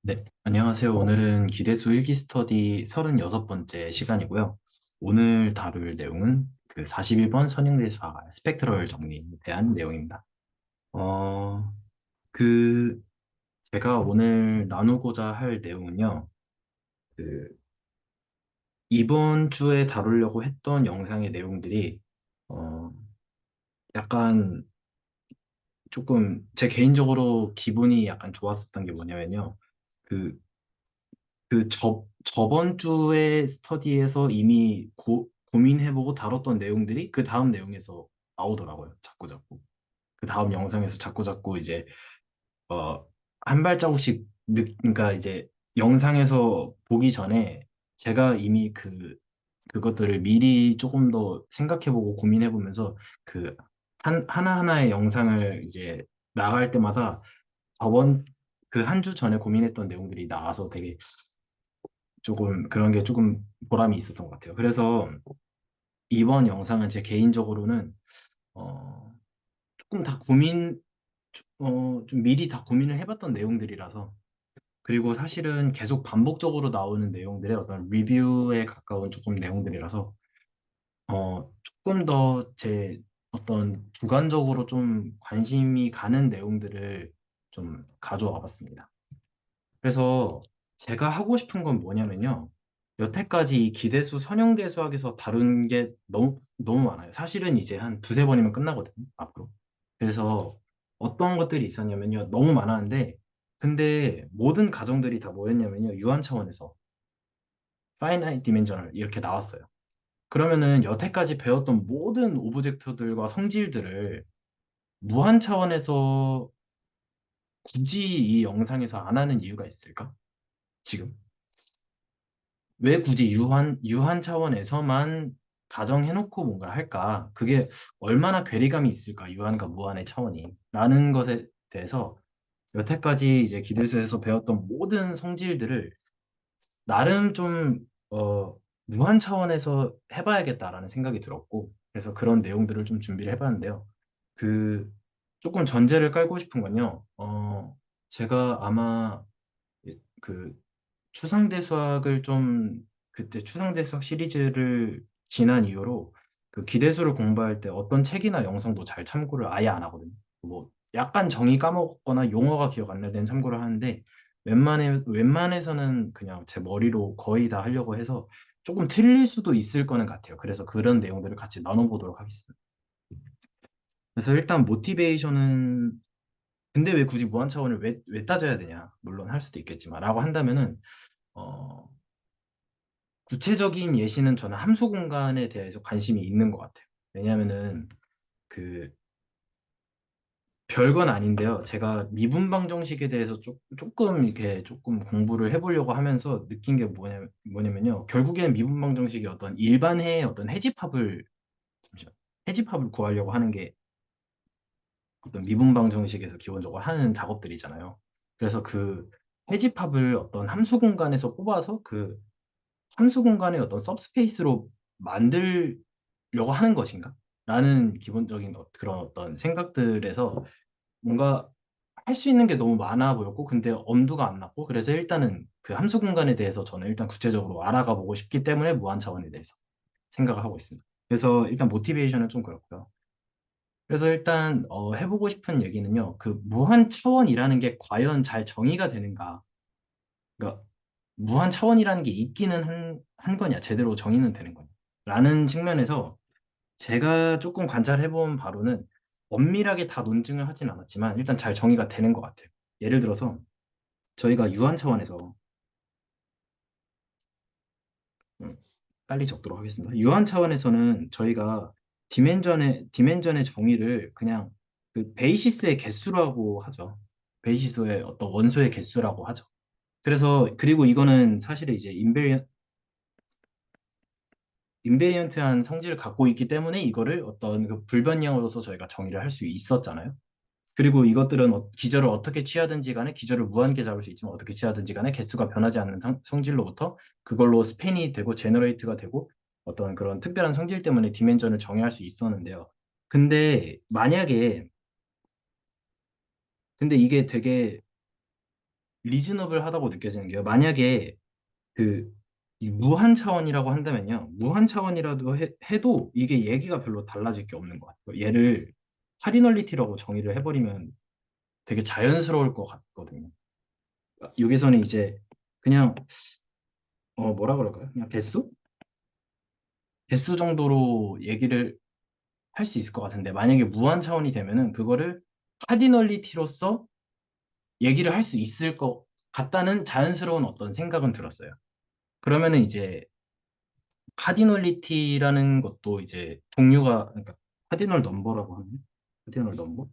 네, 안녕하세요. 오늘은 기대수 일기 스터디 36번째 시간이고요. 오늘 다룰 내용은 그 41번 선행대수학 스펙트럴 정리에 대한 내용입니다. 어, 그, 제가 오늘 나누고자 할 내용은요, 그, 이번 주에 다루려고 했던 영상의 내용들이, 어, 약간 조금 제 개인적으로 기분이 약간 좋았었던 게 뭐냐면요. 그 저번 주에 스터디에서 이미 고민해보고 다뤘던 내용들이 그 다음 내용에서 나오더라고요. 자꾸자꾸. 그 다음 영상에서 자꾸자꾸 이제, 어, 한 발자국씩 그러니까 이제 영상에서 보기 전에 제가 이미 그것들을 미리 조금 더 생각해보고 고민해보면서 그 하나하나의 영상을 이제 나갈 때마다 저번 그 한 주 전에 고민했던 내용들이 나와서 되게 조금 그런 게 조금 보람이 있었던 것 같아요. 그래서 이번 영상은 제 개인적으로는 어, 조금 다 좀 미리 다 고민을 해봤던 내용들이라서 그리고 사실은 계속 반복적으로 나오는 내용들의 어떤 리뷰에 가까운 조금 내용들이라서 조금 더 제 어떤 주관적으로 좀 관심이 가는 내용들을 좀 가져와 봤습니다. 그래서 제가 하고 싶은 건 뭐냐면요. 여태까지 이 기대수 선형대 수학에서 다룬 게 너무 많아요. 사실은 이제 한 두세 번이면 끝나거든요, 앞으로. 그래서 어떤 것들이 있었냐면요. 너무 많았는데, 근데 모든 가정들이 다 뭐였냐면요. 유한 차원에서 finite dimensional 이렇게 나왔어요. 그러면은 여태까지 배웠던 모든 오브젝트들과 성질들을 무한 차원에서 굳이 이 영상에서 안 하는 이유가 있을까? 지금? 왜 굳이 유한 차원에서만 가정해놓고 뭔가를 할까? 그게 얼마나 괴리감이 있을까? 유한과 무한의 차원이. 라는 것에 대해서 여태까지 이제 기대수에서 배웠던 모든 성질들을 나름 좀, 무한 차원에서 해봐야겠다라는 생각이 들었고, 그래서 그런 내용들을 좀 준비를 해봤는데요. 그, 조금 전제를 깔고 싶은 건요, 제가 아마 그 추상대 수학을 좀 그때 추상대 수학 시리즈를 지난 이후로 그 기대수를 공부할 때 어떤 책이나 영상도 잘 참고를 아예 안 하거든요. 뭐 약간 정의 까먹거나 용어가 기억 안 날 때는 참고를 하는데 웬만해서는 그냥 제 머리로 거의 다 하려고 해서 조금 틀릴 수도 있을 거는 같아요. 그래서 그런 내용들을 같이 나눠보도록 하겠습니다. 그래서 일단 모티베이션은 근데 왜 굳이 무한 차원을 왜 따져야 되냐? 물론 할 수도 있겠지만 라고 한다면은 어, 구체적인 예시는 저는 함수 공간에 대해서 관심이 있는 것 같아요. 왜냐하면은 그 별건 아닌데요. 제가 미분방 정식에 대해서 조금 이렇게 조금 공부를 해보려고 하면서 느낀 게 뭐냐면요. 결국엔 미분방 정식이 어떤 일반해의 어떤 잠시만, 해집합을 구하려고 하는 게 어떤 미분방 정식에서 기본적으로 하는 작업들이잖아요. 그래서 그 해집합을 어떤 함수 공간에서 뽑아서 그 함수 공간의 어떤 서브스페이스로 만들려고 하는 것인가? 라는 기본적인 그런 어떤 생각들에서 뭔가 할 수 있는 게 너무 많아 보였고, 근데 엄두가 안 났고, 그래서 일단은 그 함수 공간에 대해서 저는 일단 구체적으로 알아가 보고 싶기 때문에 무한 차원에 대해서 생각을 하고 있습니다. 그래서 일단 모티베이션은 좀 그렇고요. 그래서 일단 해보고 싶은 얘기는요. 그 무한 차원이라는 게 과연 잘 정의가 되는가? 그러니까 무한 차원이라는 게 있기는 한 거냐, 제대로 정의는 되는 거냐, 라는 측면에서 제가 조금 관찰해본 바로는 엄밀하게 다 논증을 하진 않았지만 일단 잘 정의가 되는 것 같아요. 예를 들어서 저희가 유한 차원에서 음, 빨리 적도록 하겠습니다. 유한 차원에서는 저희가 디멘전의 정의를 그냥 그 베이시스의 개수라고 하죠. 베이시스의 어떤 원소의 개수라고 하죠. 그리고 이거는 사실은 이제 인베리언트한 성질을 갖고 있기 때문에 이거를 어떤 그 불변형으로서 저희가 정의를 할 수 있었잖아요. 그리고 이것들은 기저를 어떻게 취하든지 간에 기저를 무한계 잡을 수 있지만 어떻게 취하든지 간에 개수가 변하지 않는 성질로부터 그걸로 스팬이 되고 제너레이트가 되고 어떤 그런 특별한 성질 때문에 디멘전을 정의할 수 있었는데요. 근데 만약에 근데 이게 되게 리즈너블 하다고 느껴지는 게요. 만약에 그, 이 무한 차원이라고 한다면요. 무한 차원이라도 해도 이게 얘기가 별로 달라질 게 없는 것 같아요. 얘를 카디널리티라고 정의를 해버리면 되게 자연스러울 것 같거든요. 여기서는 이제 그냥, 뭐라 그럴까요? 그냥 개수? 개수 정도로 얘기를 할 수 있을 것 같은데, 만약에 무한 차원이 되면은 그거를 카디널리티로서 얘기를 할 수 있을 것 같다는 자연스러운 어떤 생각은 들었어요. 그러면은 이제 카디널리티라는 것도 이제 종류가, 그러니까 카디널 넘버라고 하는, 카디널 넘버?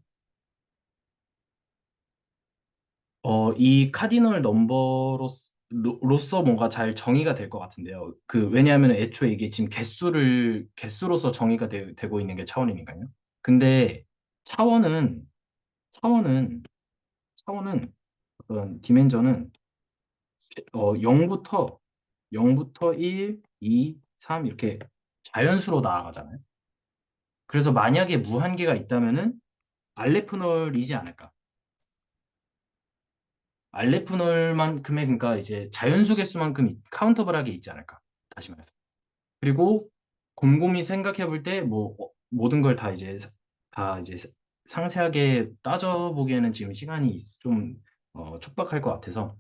이 카디널 넘버로서 뭔가 잘 정의가 될 것 같은데요. 왜냐하면 애초에 이게 지금 개수로서 정의가 되고 있는 게 차원이니까요. 근데 차원은, 차원은, 차원은 어떤 디멘전은 0부터 1, 2, 3 이렇게 자연수로 나아가잖아요. 그래서 만약에 무한계가 있다면은 알레프놀이지 않을까. 알레프놀만큼의 그러니까 이제 자연수 개수만큼 카운터블하게 있지 않을까. 다시 말해서. 그리고 곰곰이 생각해 볼 때 뭐 모든 걸 다 이제 상세하게 따져보기에는 지금 시간이 좀 촉박할 것 같아서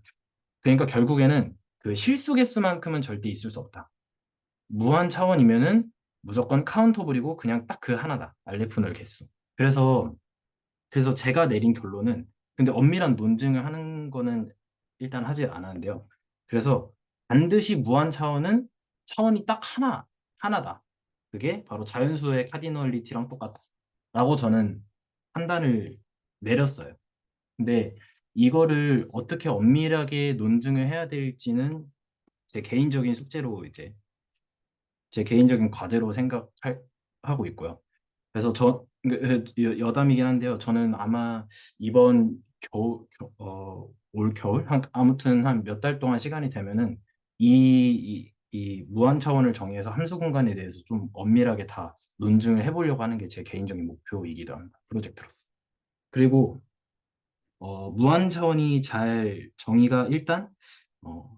그러니까 결국에는 그 실수 개수만큼은 절대 있을 수 없다. 무한 차원이면은 무조건 카운터블이고 그냥 딱 그 하나다. 알레프놀 개수. 그래서 그래서 제가 내린 결론은 근데 엄밀한 논증을 하는 거는 일단 하지 않았는데요. 그래서 반드시 무한 차원은 차원이 딱 하나다. 그게 바로 자연수의 카디널리티랑 똑같다. 라고 저는 판단을 내렸어요. 근데 이거를 어떻게 엄밀하게 논증을 해야 될지는 제 개인적인 숙제로 이제 제 개인적인 과제로 생각하고 있고요. 그래서 여담이긴 한데요. 저는 아마 이번 올 겨울? 아무튼 한 몇 달 동안 시간이 되면은 이 무한 차원을 정의해서 함수 공간에 대해서 좀 엄밀하게 다 논증을 해보려고 하는 게 제 개인적인 목표이기도 합니다. 프로젝트로서. 그리고 무한 차원이 잘 정의가 일단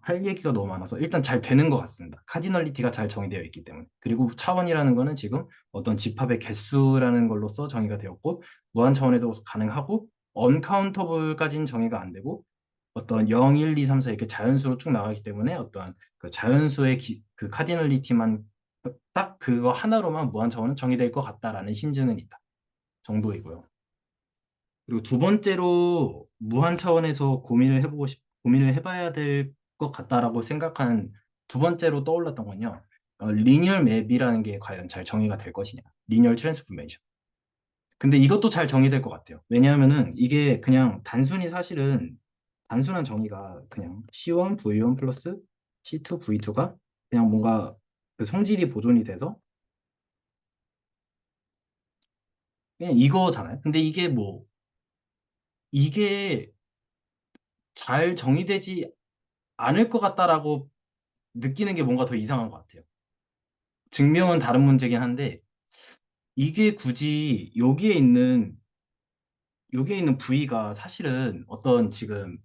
할 얘기가 너무 많아서 일단 잘 되는 것 같습니다. 카디널리티가 잘 정의되어 있기 때문에. 그리고 차원이라는 거는 지금 어떤 집합의 개수라는 걸로써 정의가 되었고 무한 차원에도 가능하고 언카운터블까지는 정의가 안 되고 어떤 0, 1, 2, 3, 4 이렇게 자연수로 쭉 나가기 때문에 어떤 그 자연수의 그 카디널리티만 딱 그거 하나로만 무한 차원은 정의될 것 같다라는 심증은 있다 정도이고요. 그리고 두 번째로 무한 차원에서 고민을 해봐야 될 것 같다라고 생각한 두 번째로 떠올랐던 건요. 리니얼 맵이라는 게 과연 잘 정의가 될 것이냐. 리니얼 트랜스포메이션. 근데 이것도 잘 정의될 것 같아요. 왜냐하면은 이게 그냥 단순히 사실은 단순한 정의가 그냥 C1, V1 플러스 C2, V2가 그냥 뭔가 그 성질이 보존이 돼서 그냥 이거잖아요. 근데 이게 잘 정의되지 않을 것 같다라고 느끼는 게 뭔가 더 이상한 것 같아요. 증명은 다른 문제긴 한데 이게 굳이 여기에 있는 부위가 사실은 어떤 지금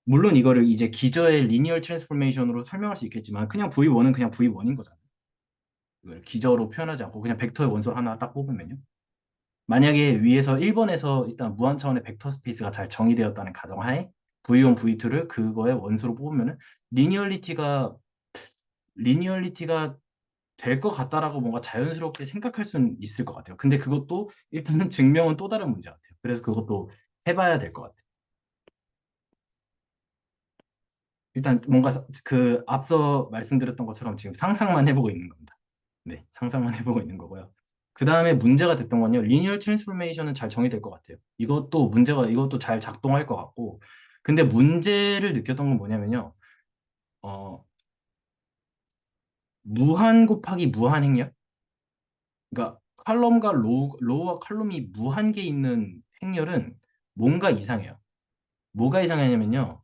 물론 이거를 이제 기저의 리니얼 트랜스포메이션으로 설명할 수 있겠지만 그냥 V1은 그냥 V1인 거잖아요. 이걸 기저로 표현하지 않고 그냥 벡터의 원소 하나 딱 뽑으면요. 만약에 위에서 1번에서 일단 무한 차원의 벡터 스페이스가 잘 정의되었다는 가정하에 V1, V2를 그거의 원소로 뽑으면은 리니얼리티가 리니얼리티가 될 것 같다라고 뭔가 자연스럽게 생각할 수는 있을 것 같아요. 근데 그것도 일단은 증명은 또 다른 문제 같아요. 그래서 그것도 해봐야 될 것 같아요. 일단 뭔가 그 앞서 말씀드렸던 것처럼 지금 상상만 해보고 있는 겁니다. 네, 상상만 해보고 있는 거고요. 그 다음에 문제가 됐던 건요. 리니얼 트랜스포메이션은 잘 정의될 것 같아요. 이것도 잘 작동할 것 같고. 근데 문제를 느꼈던 건 뭐냐면요. 어, 무한 곱하기 무한 행렬? 그러니까 칼럼과 로우와 칼럼이 무한계 있는 행렬은 뭔가 이상해요. 뭐가 이상하냐면요.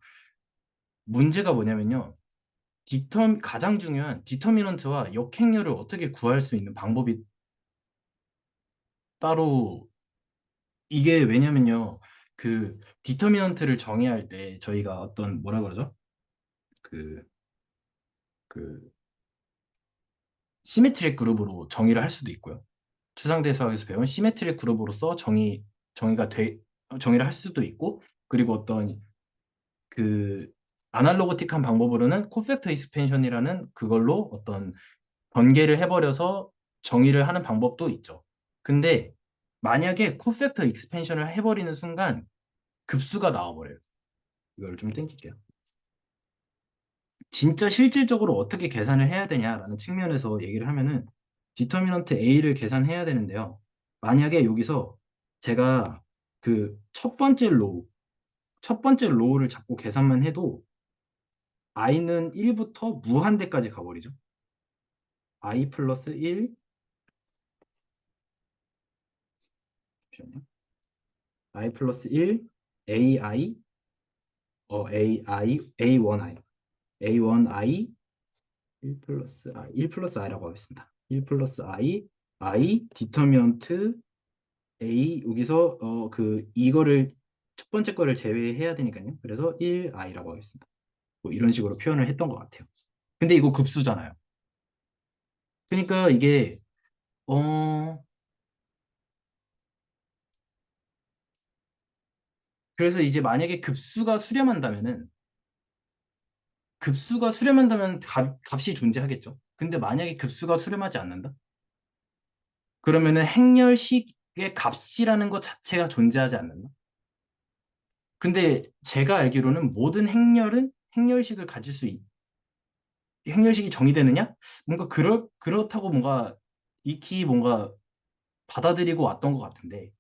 문제가 뭐냐면요. 가장 중요한 디터미넌트와 역행렬을 어떻게 구할 수 있는 방법이 따로 이게 왜냐면요. 그 디터미넌트를 정의할 때 저희가 어떤 뭐라 그러죠? 그, 그 시메트릭 그룹으로 정의를 할 수도 있고요. 추상대 수학에서 배운 시메트릭 그룹으로서 정의를 할 수도 있고, 그리고 어떤 그 아날로그틱한 방법으로는 코팩터 익스펜션이라는 그걸로 어떤 전개를 해버려서 정의를 하는 방법도 있죠. 근데 만약에 코팩터 익스펜션을 해버리는 순간 급수가 나와버려요. 이걸 좀 땡길게요. 진짜 실질적으로 어떻게 계산을 해야 되냐라는 측면에서 얘기를 하면은 디터미넌트 A를 계산해야 되는데요. 만약에 여기서 제가 그 첫 번째 로우를 잡고 계산만 해도 i는 1부터 무한대까지 가버리죠. i 플러스 1, 잠시만요. i 플러스 1, ai, a1i, a1i, 1 플러스 i, 1 플러스 i라고 하겠습니다. 1 플러스 i, 디터미넌트 A, 여기서 이거를 첫 번째 거를 제외해야 되니까요. 그래서 1i라고 하겠습니다. 뭐 이런 식으로 표현을 했던 것 같아요. 근데 이거 급수잖아요. 그러니까 이게 어 그래서 이제 만약에 급수가 수렴한다면 값이 존재하겠죠. 근데 만약에 급수가 수렴하지 않는다? 그러면은 행렬식의 값이라는 것 자체가 존재하지 않는다. 근데 제가 알기로는 모든 행렬은 행렬식을 가질 수 행렬식이 정의되느냐? 뭔가 그렇다고 뭔가 익히 뭔가 받아들이고 왔던 것 같은데,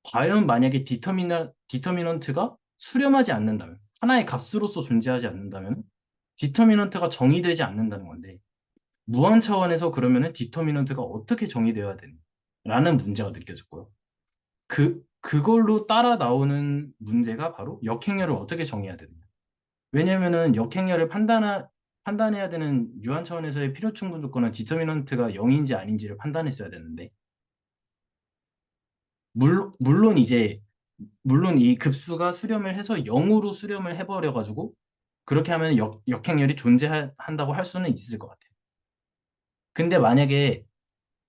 과연 만약에 디터미넌트가 수렴하지 않는다면, 하나의 값으로서 존재하지 않는다면, 디터미넌트가 정의되지 않는다는 건데, 무한 차원에서 그러면은 디터미넌트가 어떻게 정의되어야 되는? 라는 문제가 느껴졌고요. 그걸로 따라 나오는 문제가 바로 역행렬을 어떻게 정의해야 되느냐. 왜냐면은 역행렬을 판단해야 되는 유한 차원에서의 필요 충분 조건은 디터미넌트가 0인지 아닌지를 판단했어야 되는데, 물론 이제, 물론 이 급수가 수렴을 해서 0으로 수렴을 해버려가지고, 그렇게 하면 역행렬이 존재한다고 할 수는 있을 것 같아요. 근데 만약에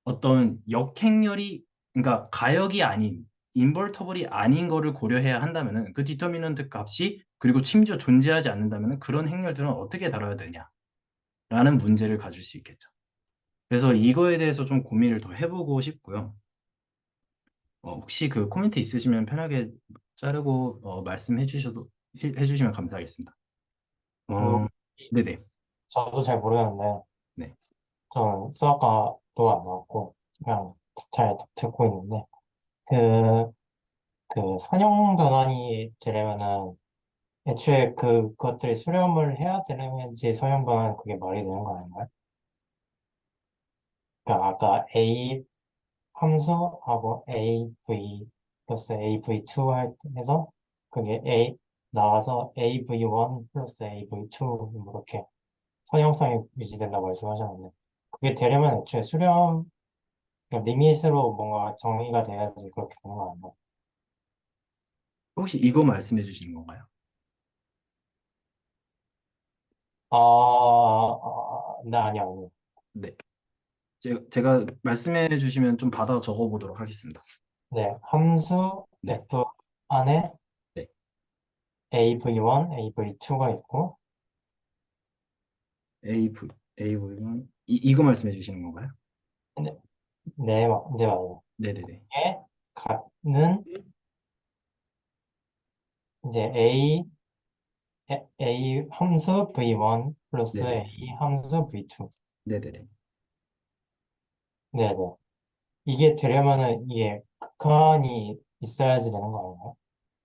어떤 역행렬이, 그러니까 가역이 아닌, 인버터블이 아닌 거를 고려해야 한다면은 그 디터미넌트 값이 그리고 심지어 존재하지 않는다면은 그런 행렬들은 어떻게 다뤄야 되냐라는 문제를 가질 수 있겠죠. 그래서 이거에 대해서 좀 고민을 더 해보고 싶고요. 혹시 그 코멘트 있으시면 편하게 자르고 해주시면 감사하겠습니다. 그, 어, 네네. 저도 잘 모르겠는데, 네. 저는 수학과도 안 나왔고, 그냥 잘 듣고 있는데, 그, 그 선형 변환이 되려면은, 애초에 그것들이 수렴을 해야 되는지 선형 변환 그게 말이 되는 거 아닌가요? 그러니까 아까 A 함수하고 AV 플러스 AV2 해서 그게 나와서 AV1 플러스 AV2 이렇게 선형성이 유지된다고 말씀하셨는데, 그게 되려면 애초에 수렴, 그러니까 리밋으로 뭔가 정의가 돼야지 그렇게 되는 거 아닌가? 혹시 이거 말씀해 주시는 건가요? 네, 아니요. 네. 제가 말씀해 주시면 좀 받아 적어 보도록 하겠습니다. 네, 함수 네. F 안에 네. AV1, AV2가 있고, AV, AV1, 이거 말씀해 주시는 건가요? 네, 네, 맞아요. 네네네. 에 갖는 이제 A 함수 V1 플러스 A 네네. 함수 V2. 네네네. 네, 네. 이게 되려면은 이게 극한이 있어야지 되는 거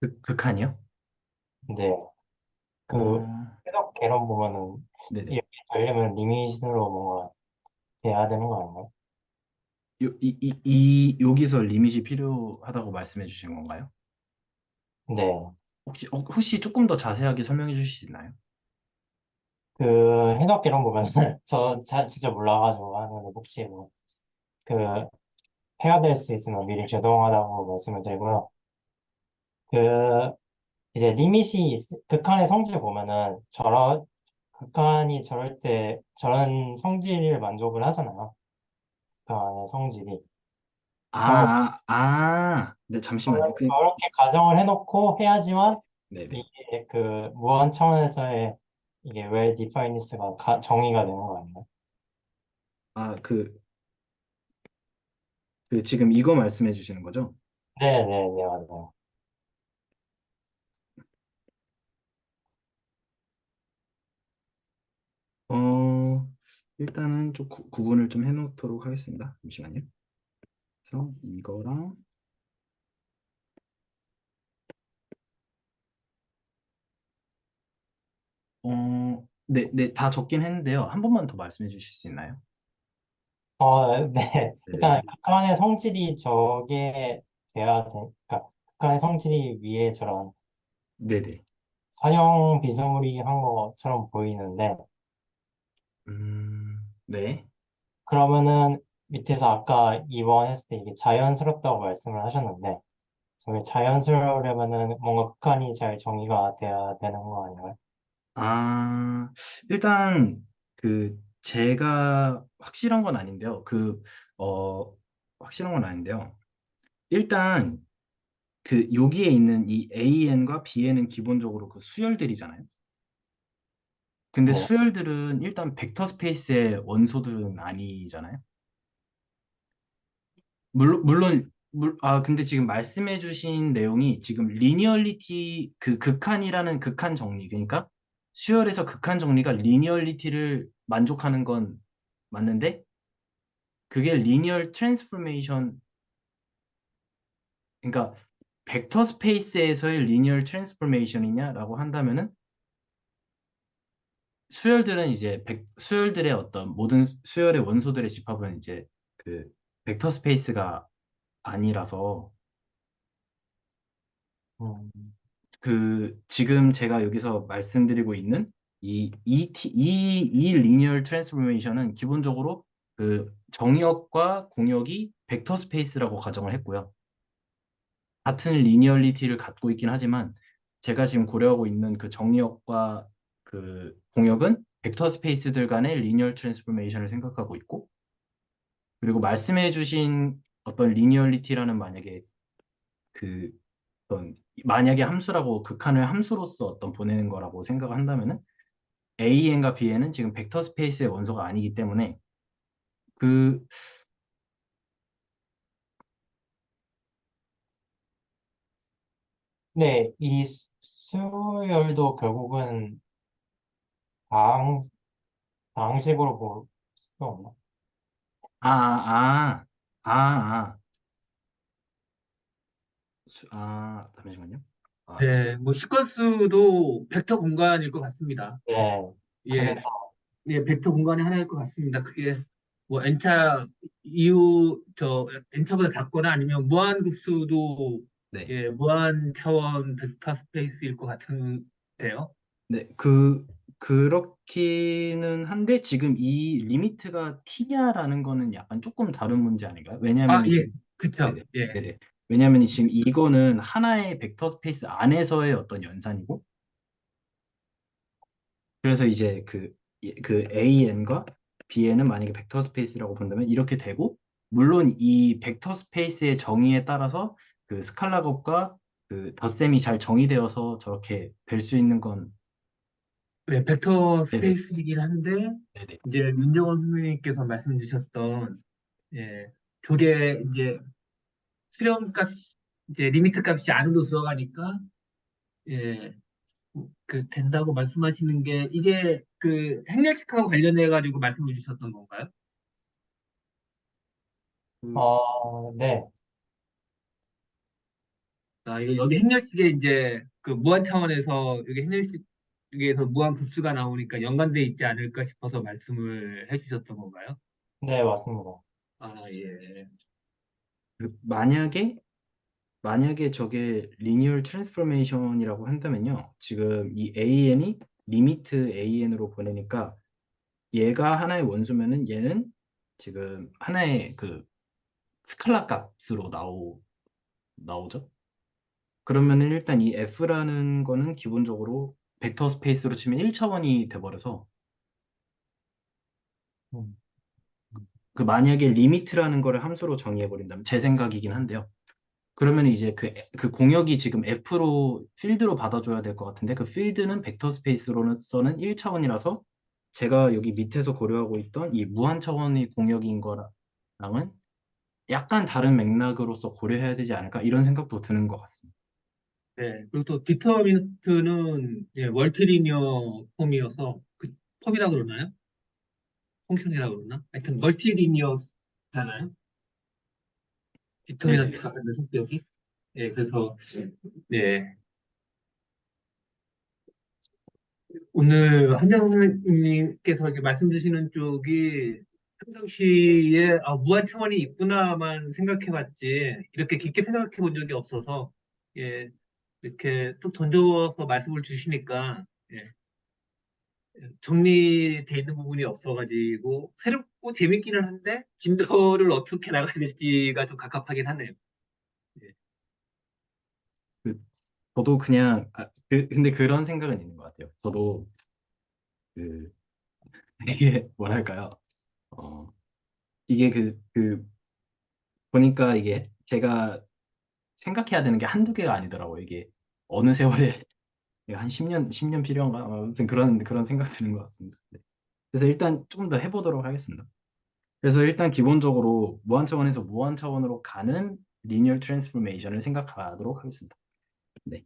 아닌가요? 극한이요? 네. 그 어, 해석 개론 보면은 네네. 이렇게 되려면 리밋으로 뭔가 돼야 되는 거 아닌가요? 여기서 리밋이 필요하다고 말씀해 주신 건가요? 네. 혹시 조금 더 자세하게 설명해 주실 수 있나요? 그 해석 개론 보면은 진짜 몰라가지고 하는데 혹시 뭐 그 해야 될 수 있으면 미리 죄송하다고 말씀을 드리고요. 그 이제 리밋이 극한의 성질 보면은 극한이 저럴 때 저런 성질을 만족을 하잖아요. 극한의 성질이. 그런 거 네, 보면 잠시만요. 저렇게 가정을 해놓고 해야지만 네네. 이게 그 무한 차원에서의 이게 왜 디파이니스가 정의가 되는 거 아니에요? 아, 지금 이거 말씀해 주시는 거죠? 네네네, 맞아요. 어, 일단은 좀 구분을 좀 해놓도록 하겠습니다. 잠시만요. 그래서 이거랑, 네, 네, 다 적긴 했는데요. 한 번만 더 말씀해 주실 수 있나요? 네. 일단 네네. 극한의 성질이 저게 돼야 돼. 그러니까 극한의 성질이 위에 저런 네네. 선형 비스무리한 것처럼 보이는데 네. 그러면은 밑에서 아까 2번 했을 때 이게 자연스럽다고 말씀을 하셨는데 저게 자연스러우려면은 뭔가 극한이 잘 정의가 돼야 되는 거 아닌가요? 아, 일단, 제가 확실한 건 아닌데요. 일단, 여기에 있는 이 AN과 BN은 기본적으로 그 수열들이잖아요. 근데 네. 수열들은 일단 벡터 스페이스의 원소들은 아니잖아요. 근데 지금 말씀해 주신 내용이 지금 리니얼리티, 극한이라는 극한 정리, 그러니까 수열에서 극한 정리가 리니얼리티를 만족하는 건 맞는데, 그게 리니얼 트랜스포메이션, 그러니까 벡터 스페이스에서의 리니얼 트랜스포메이션이냐라고 한다면은, 수열들의 어떤 모든 수열의 원소들의 집합은 이제 그 벡터 스페이스가 아니라서, 음, 지금 제가 여기서 말씀드리고 있는 이 리니얼 트랜스포메이션은 기본적으로 그 정역과 공역이 벡터 스페이스라고 가정을 했고요. 같은 리니얼리티를 갖고 있긴 하지만 제가 지금 고려하고 있는 그 정역과 그 공역은 벡터 스페이스들 간의 리니얼 트랜스포메이션을 생각하고 있고, 그리고 말씀해 주신 어떤 리니얼리티라는 그 만약에 함수라고 극한을 함수로서 어떤 보내는 거라고 생각을 한다면은 AN과 BN은 지금 벡터 스페이스의 원소가 아니기 때문에 그 네, 이 수열도 결국은 당, 당식으로 볼 수 없나? 아, 아, 아, 아, 잠시만요. 네, 뭐 시퀀스도 벡터 공간일 것 같습니다. 네, 예, 그래서, 예, 벡터 공간의 하나일 것 같습니다. 그게 뭐 n차 이후 n차보다 작거나 아니면 무한급수도 네. 예, 무한 차원 벡터 스페이스일 것 같은데요. 네, 그렇기는 한데 지금 이 리미트가 t냐라는 거는 약간 조금 다른 문제 아닌가요? 아, 왜냐하면은 예, 지금 그쵸. 네네. 예, 네네. 왜냐하면 지금 이거는 하나의 벡터 스페이스 안에서의 어떤 연산이고, 그래서 이제 그 AN과 BN은 만약에 벡터 스페이스라고 본다면 이렇게 되고, 물론 이 벡터 스페이스의 정의에 따라서 그 스칼라급과 그 덧셈이 잘 정의되어서 저렇게 될 수 있는 건 예, 벡터 네네. 스페이스이긴 한데 네네. 이제 민정원 선생님께서 말씀 주셨던 예, 저게 이제 수렴값 이제 리미트 값이 안으로 들어가니까 예, 된다고 말씀하시는 게 이게 그 행렬칙하고 관련해 가지고 말씀해 주셨던 건가요? 그, 네, 아, 이거 여기 행렬칙에 이제 그 무한 차원에서 여기 행렬칙에서 무한 급수가 나오니까 연관돼 있지 않을까 싶어서 말씀을 해 주셨던 건가요? 네, 맞습니다. 아, 예. 만약에 저게 리니얼 트랜스포메이션이라고 한다면요. 지금 이 AN이 리미트 AN으로 보내니까 얘가 하나의 원소면은 얘는 지금 하나의 그 스칼라 값으로 나오죠. 그러면은 일단 이 F라는 거는 기본적으로 벡터 스페이스로 치면 1차원이 돼버려서 음, 그 만약에 리미트라는 거를 함수로 정의해버린다면 제 생각이긴 한데요. 그러면 이제 그 공역이 지금 F로 필드로 받아줘야 될 것 같은데 그 필드는 벡터 스페이스로서는 1차원이라서 제가 여기 밑에서 고려하고 있던 이 무한 차원의 공역인 거랑은 약간 다른 맥락으로서 고려해야 되지 않을까 이런 생각도 드는 것 같습니다. 네. 그리고 또 디터미넌트는 멀티리니어 폼이어서 그 폼이라고 그러나요? 펑션이라고 그러나? 하여튼 멀티리니어잖아요. 네네. 디터미넌트가 갖는 성격이. 예, 그래서 네. 오늘 한정 선생님께서 이렇게 말씀 주시는 쪽이 평상시에 무한 차원이 있구나만 생각해봤지 이렇게 깊게 생각해 본 적이 없어서 예, 이렇게 또 던져서 말씀을 주시니까 예, 정리돼 있는 부분이 없어가지고 새롭고 재밌기는 한데 진도를 어떻게 나가야 될지가 좀 갑갑하긴 하네요. 예. 그, 저도 그냥 근데 그런 생각은 있는 것 같아요. 저도 그 이게 뭐랄까요? 어, 이게 보니까 이게 제가 생각해야 되는 게 한두 개가 아니더라고요. 이게 어느 세월에 이거 한 10년 필요한가? 아무튼 그런 생각 드는 것 같습니다. 네. 그래서 일단 조금 더 해보도록 하겠습니다. 그래서 일단 기본적으로 무한 차원에서 무한 차원으로 가는 리니어 트랜스포메이션을 생각하도록 하겠습니다. 네.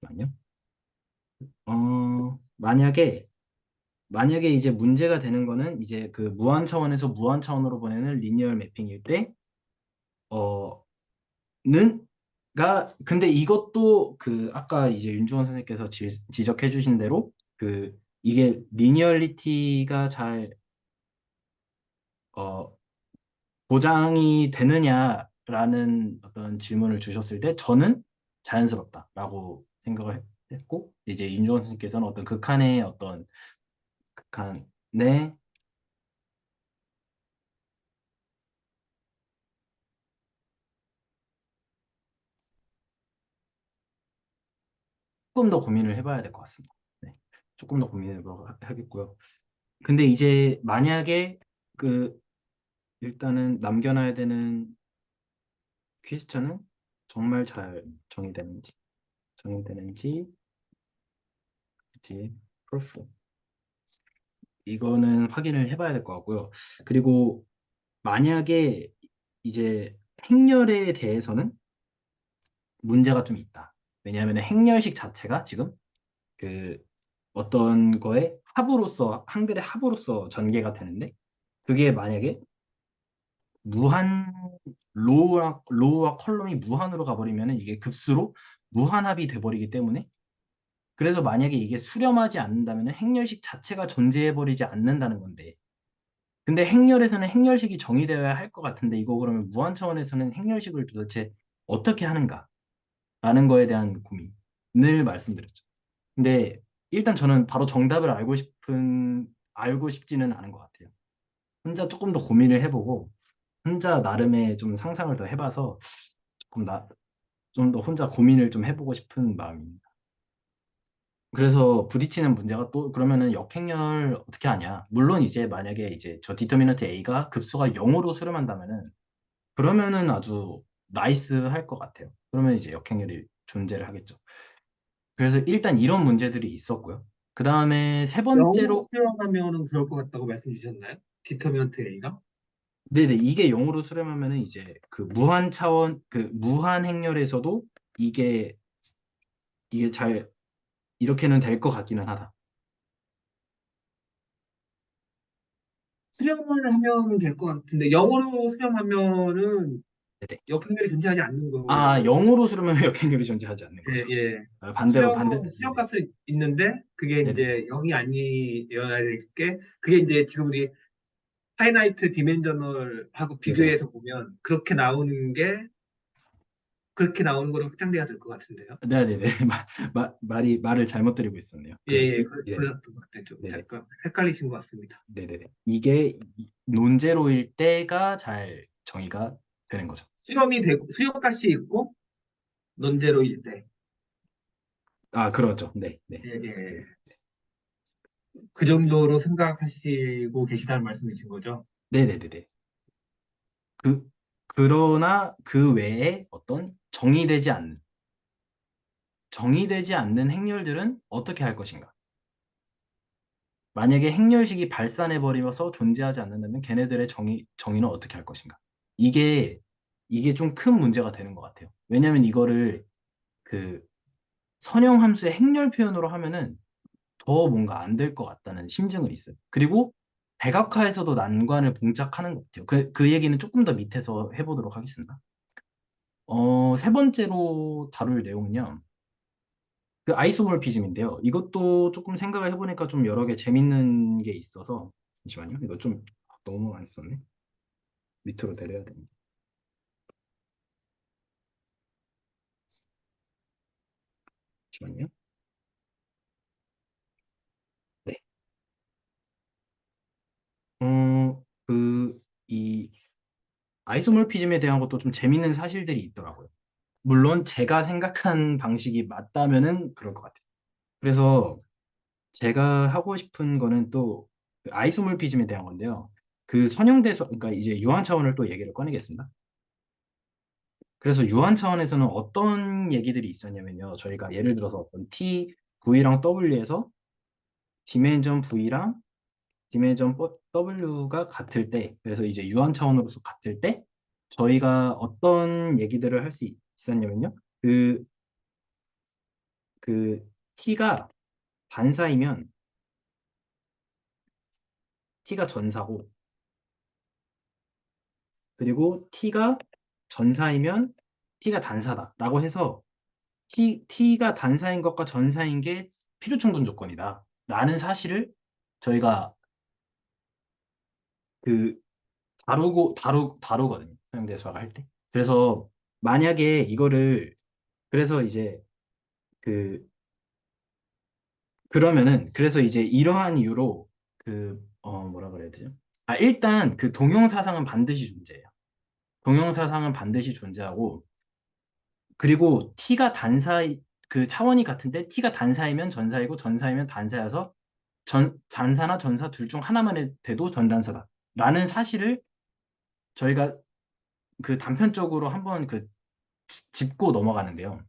잠깐만요. 만약에 이제 문제가 되는 거는 이제 그 무한 차원에서 무한 차원으로 보내는 리니어 매핑일 때, 어, 근데 이것도 그 아까 이제 윤주원 선생님께서 지적해 주신 대로 그 이게 리니얼리티가 잘 어, 보장이 되느냐라는 어떤 질문을 주셨을 때 저는 자연스럽다라고 생각을 했고 이제 윤주원 선생님께서는 어떤 극한의 조금 더 고민을 해봐야 될 것 같습니다. 네. 조금 더 고민을 하겠고요. 근데 이제 만약에 그 일단은 남겨놔야 되는 퀘스천은 정말 잘 정의되는지 이제 프로프 이거는 확인을 해봐야 될 것 같고요. 그리고 만약에 이제 행렬에 대해서는 문제가 좀 있다. 왜냐하면 행렬식 자체가 지금 그 어떤 거에 합으로서 한글의 합으로서 전개가 되는데 그게 만약에 무한 로우와 컬럼이 무한으로 가버리면 이게 급수로 무한합이 돼버리기 때문에 그래서 만약에 이게 수렴하지 않는다면 행렬식 자체가 존재해버리지 않는다는 건데 근데 행렬에서는 행렬식이 정의되어야 할 것 같은데 이거 그러면 무한 차원에서는 행렬식을 도대체 어떻게 하는가라는 거에 대한 고민을 말씀드렸죠. 근데 일단 저는 바로 정답을 알고 싶지는 않은 것 같아요. 혼자 조금 더 고민을 해보고 혼자 나름의 좀 상상을 더 해봐서 조금 좀 더 혼자 고민을 좀 해보고 싶은 마음입니다. 그래서 부딪히는 문제가 또 그러면은 역행렬 어떻게 하냐? 물론 이제 만약에 이제 저 디터미넌트 A가 급수가 0으로 수렴한다면은 그러면은 아주 나이스 할 것 같아요. 그러면 이제 역행렬이 존재를 하겠죠. 그래서 일단 이런 문제들이 있었고요. 그 다음에 세 영어로 번째로 수영하면은 그럴 것 같다고 말씀 주셨나요? 디터미넌트 A가? 네네 이게 0으로 수렴하면은 이제 그 무한 차원 그 무한 행렬에서도 이게 이게 잘 이렇게는 될 것 같기는 하다. 수령을 하면 될 것 같은데 영어로 수령하면은 네네. 역행렬이 존재하지 않는 아, 걸로 0으로 수렴하면 역행렬이 존재하지 않는 예, 거죠. 예. 반대. 네네. 수령값이 있는데 그게 네네. 이제 0이 아니어야 될 게 그게 이제 지금 우리 파이나이트 디멘저널하고 네네. 비교해서 보면 그렇게 나오는 거로 확장돼야 될 것 같은데요. 네네네. 말을 잘못 드리고 있었네요. 예, 예. 예. 그랬던 것 같아요. 좀 네네. 잠깐 헷갈리신 것 같습니다. 네네네. 이게 논제로일 때가 잘 정의가 되는 거죠. 수렴이 되고 수렴값이 있고 논제로일 때. 아, 그렇죠. 네, 네. 예, 예. 그 정도로 생각하시고 계시다는 말씀이신 거죠? 네네네네. 그, 그러나 그 외에 어떤 정의되지 않는 행렬들은 어떻게 할 것인가? 만약에 행렬식이 발산해버려서 존재하지 않는다면 걔네들의 정의는 어떻게 할 것인가? 이게, 이게 좀 큰 문제가 되는 것 같아요. 왜냐면 이거를 그 선형함수의 행렬 표현으로 하면은 더 뭔가 안 될 것 같다는 심증은 있어요. 그리고 백악화에서도 난관을 봉착하는 것 같아요. 그 얘기는 조금 더 밑에서 해보도록 하겠습니다. 세 번째로 다룰 내용은요. 그 아이소몰피즘인데요. 이것도 조금 생각을 해보니까 좀 여러 개 재밌는 게 있어서 잠시만요. 이거 좀 너무 많이 썼네. 밑으로 내려야 됩니다. 잠시만요. 네. 이 아이소몰피즘에 대한 것도 좀 재밌는 사실들이 있더라고요. 물론 제가 생각한 방식이 맞다면은 그럴 것 같아요. 그래서 제가 하고 싶은 거는 또그 아이소몰피즘에 대한 건데요. 그 선형대소, 그러니까 이제 유한 차원을 또 얘기를 꺼내겠습니다. 그래서 유한 차원에서는 어떤 얘기들이 있었냐면요. 저희가 예를 들어서 어떤 T, V랑 W에서 디멘전 V랑 디멘전 W가 같을 때, 그래서 이제 유한 차원으로서 같을 때, 저희가 어떤 얘기들을 할 수 있었냐면요. 그, 그 T가 반사이면 T가 전사고, 그리고 T가 전사이면 T가 단사다라고 해서 T가 단사인 것과 전사인 게 필요충분 조건이다. 라는 사실을 저희가 그 다루거든요. 사용대 수학을 할 때. 그래서 만약에 이거를 그래서 이제 그 그러면은 그래서 이제 이러한 이유로 뭐라 그래야 되죠? 아, 일단 그 동형사상은 반드시 존재해요. 동형사상은 반드시 존재하고 그리고 T가 그 차원이 같은데 T가 단사이면 전사이고 전사이면 단사여서 단사나 전사 둘 중 하나만 돼도 전단사다. 라는 사실을 저희가 그 단편적으로 한번 짚고 넘어가는데요.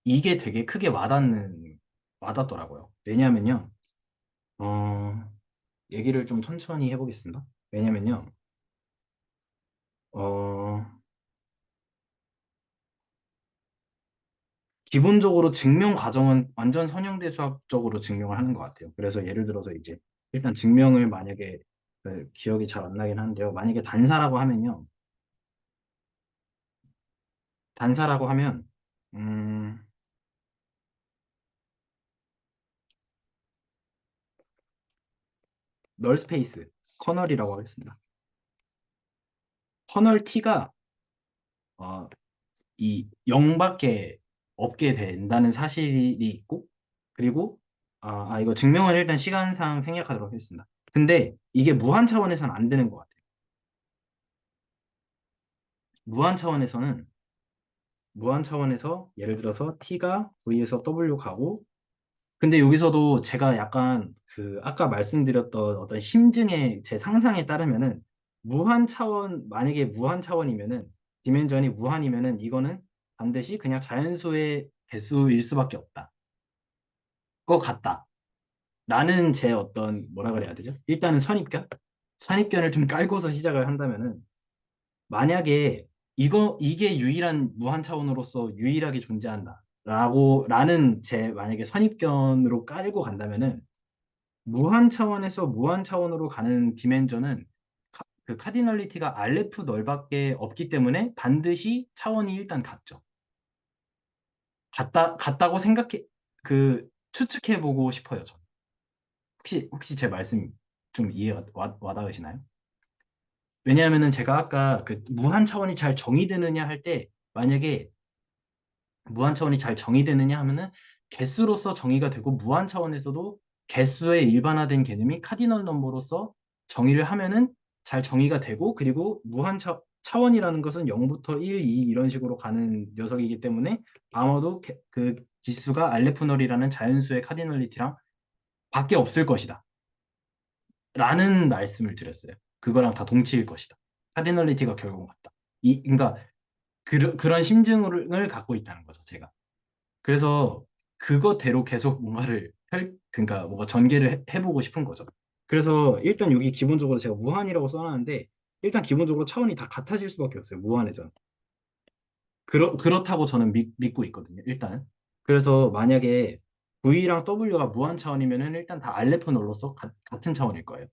이게 되게 크게 와닿더라고요. 왜냐면요. 어, 얘기를 좀 천천히 해보겠습니다. 왜냐면요. 어, 기본적으로 증명 과정은 완전 선형대 수학적으로 증명을 하는 것 같아요. 그래서 예를 들어서 이제 일단 증명을 만약에 기억이 잘 안 나긴 하는데요. 만약에 단사라고 하면 음, 널 스페이스 커널이라고 하겠습니다. 커널 T가 이 0밖에 없게 된다는 사실이 있고 그리고 이거 증명을 일단 시간상 생략하도록 하겠습니다. 근데 이게 무한 차원에서는 안 되는 것 같아요. 무한 차원에서는 무한 차원에서 예를 들어서 t가 v에서 w 가고 근데 여기서도 제가 약간 아까 말씀드렸던 어떤 심증의 제 상상에 따르면은 만약에 무한 차원이면은 디멘전이 무한이면은 이거는 반드시 그냥 자연수의 개수일 수밖에 없다. 것 같다. 라는 제 어떤 뭐라 그래야 되죠? 일단은 선입견을 좀 깔고서 시작을 한다면은 만약에 이게 유일한 무한 차원으로서 유일하게 존재한다. 라는 제 만약에 선입견으로 깔고 간다면은 무한 차원에서 무한 차원으로 가는 디멘전은 그 카디널리티가 알레프 널밖에 없기 때문에 반드시 차원이 일단 같죠. 같다고 추측해보고 싶어요. 저. 혹시 제 말씀 좀 이해가 와닿으시나요? 왜냐하면은 제가 아까 그 무한 차원이 잘 정의되느냐 할 때 만약에 무한 차원이 잘 정의되느냐 하면은 개수로서 정의가 되고 무한 차원에서도 개수의 일반화된 개념이 카디널 넘버로서 정의를 하면은 잘 정의가 되고 그리고 무한 차원이라는 것은 0부터 1, 2 이런 식으로 가는 녀석이기 때문에 아마도 그 기수가 알레프널이라는 자연수의 카디널리티랑 밖에 없을 것이다. 라는 말씀을 드렸어요. 그거랑 다 동치일 것이다. 카디널리티가 결국 같다. 그러니까 그런 심증을 갖고 있다는 거죠, 제가. 그래서 그거대로 계속 뭔가를 그러니까 뭔가 전개를 해보고 싶은 거죠. 그래서 일단 여기 기본적으로 제가 무한이라고 써놨는데 일단 기본적으로 차원이 다 같아질 수밖에 없어요. 무한에서는. 그렇다고 저는 믿고 있거든요. 일단은. 그래서 만약에 V랑 W가 무한 차원이면은 일단 다 알레프널로서 같은 차원일 거예요.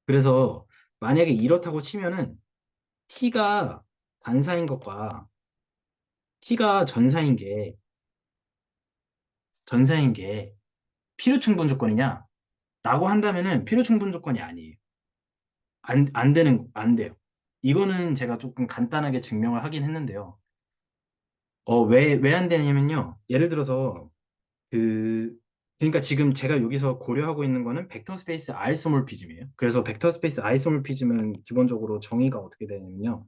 그래서 만약에 이렇다고 치면은 T가 단사인 것과 T가 전사인 게 필요 충분 조건이냐? 라고 한다면은 필요 충분 조건이 아니에요. 안 돼요. 이거는 제가 조금 간단하게 증명을 하긴 했는데요. 왜 안 되냐면요. 예를 들어서, 그, 그러니까 지금 제가 여기서 고려하고 있는 거는 벡터 스페이스 아이소몰피즘이에요. 그래서 벡터 스페이스 아이소몰피즘은 기본적으로 정의가 어떻게 되냐면요.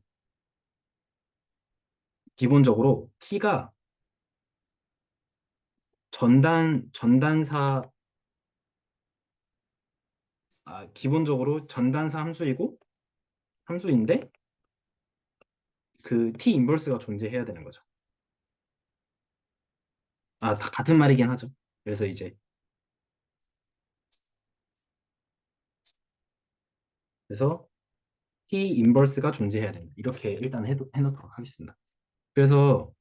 기본적으로 T가 전단사, 기본적으로 전단사 함수인데, 그 T 인버스가 존재해야 되는 거죠. 다 같은 말이긴 하죠. 그래서 이제, 그래서 T 인버스가 존재해야 된다. 이렇게 일단 해놓도록 하겠습니다. 그래서,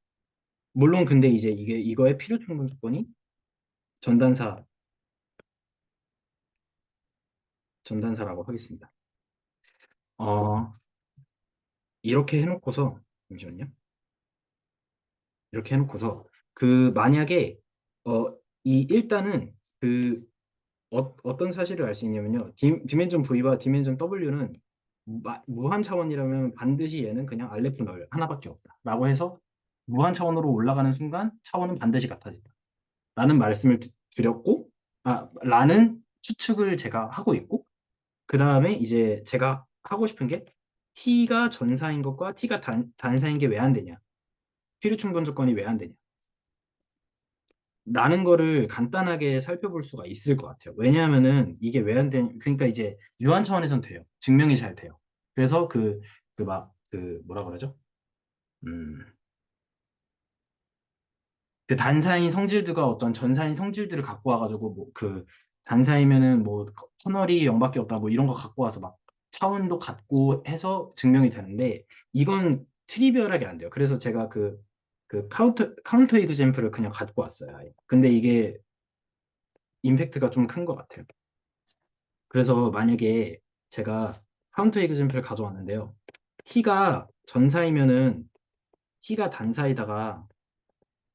물론 근데 이제 이거의 필요 충분 조건이 전단사, 전단사라고 하겠습니다. 어, 이렇게 해놓고서, 잠시만요. 이렇게 해놓고서, 만약에, 어, 일단은, 어떤 사실을 알 수 있냐면요. 디멘전 V와 디멘전 W는 무한 차원이라면 반드시 얘는 그냥 알레프널 하나밖에 없다. 라고 해서 무한 차원으로 올라가는 순간 차원은 반드시 같아진다. 라는 말씀을 드렸고, 라는 추측을 제가 하고 있고, 그 다음에 이제 제가 하고 싶은 게 T가 전사인 것과 T가 단사인 게 왜 안 되냐. 필요 충분 조건이 왜 안 되냐. 라는 거를 간단하게 살펴볼 수가 있을 것 같아요. 왜냐하면은 이게 왜 안 되냐. 그러니까 이제 유한 차원에선 돼요. 증명이 잘 돼요. 그래서 뭐라 그러죠? 음, 그 단사인 성질들과 어떤 전사인 성질들을 갖고 와가지고 단사이면은 뭐 커널이 0밖에 없다 뭐 이런 거 갖고 와서 막 차원도 같고 해서 증명이 되는데 이건 트리비얼하게 안 돼요. 그래서 제가 그 카운터 이그젬플을 그냥 갖고 왔어요. 아예. 근데 이게 임팩트가 좀 큰 것 같아요. 그래서 만약에 제가 카운터 이그젬플을 가져왔는데요. T가 전사이면은 T가 단사이다가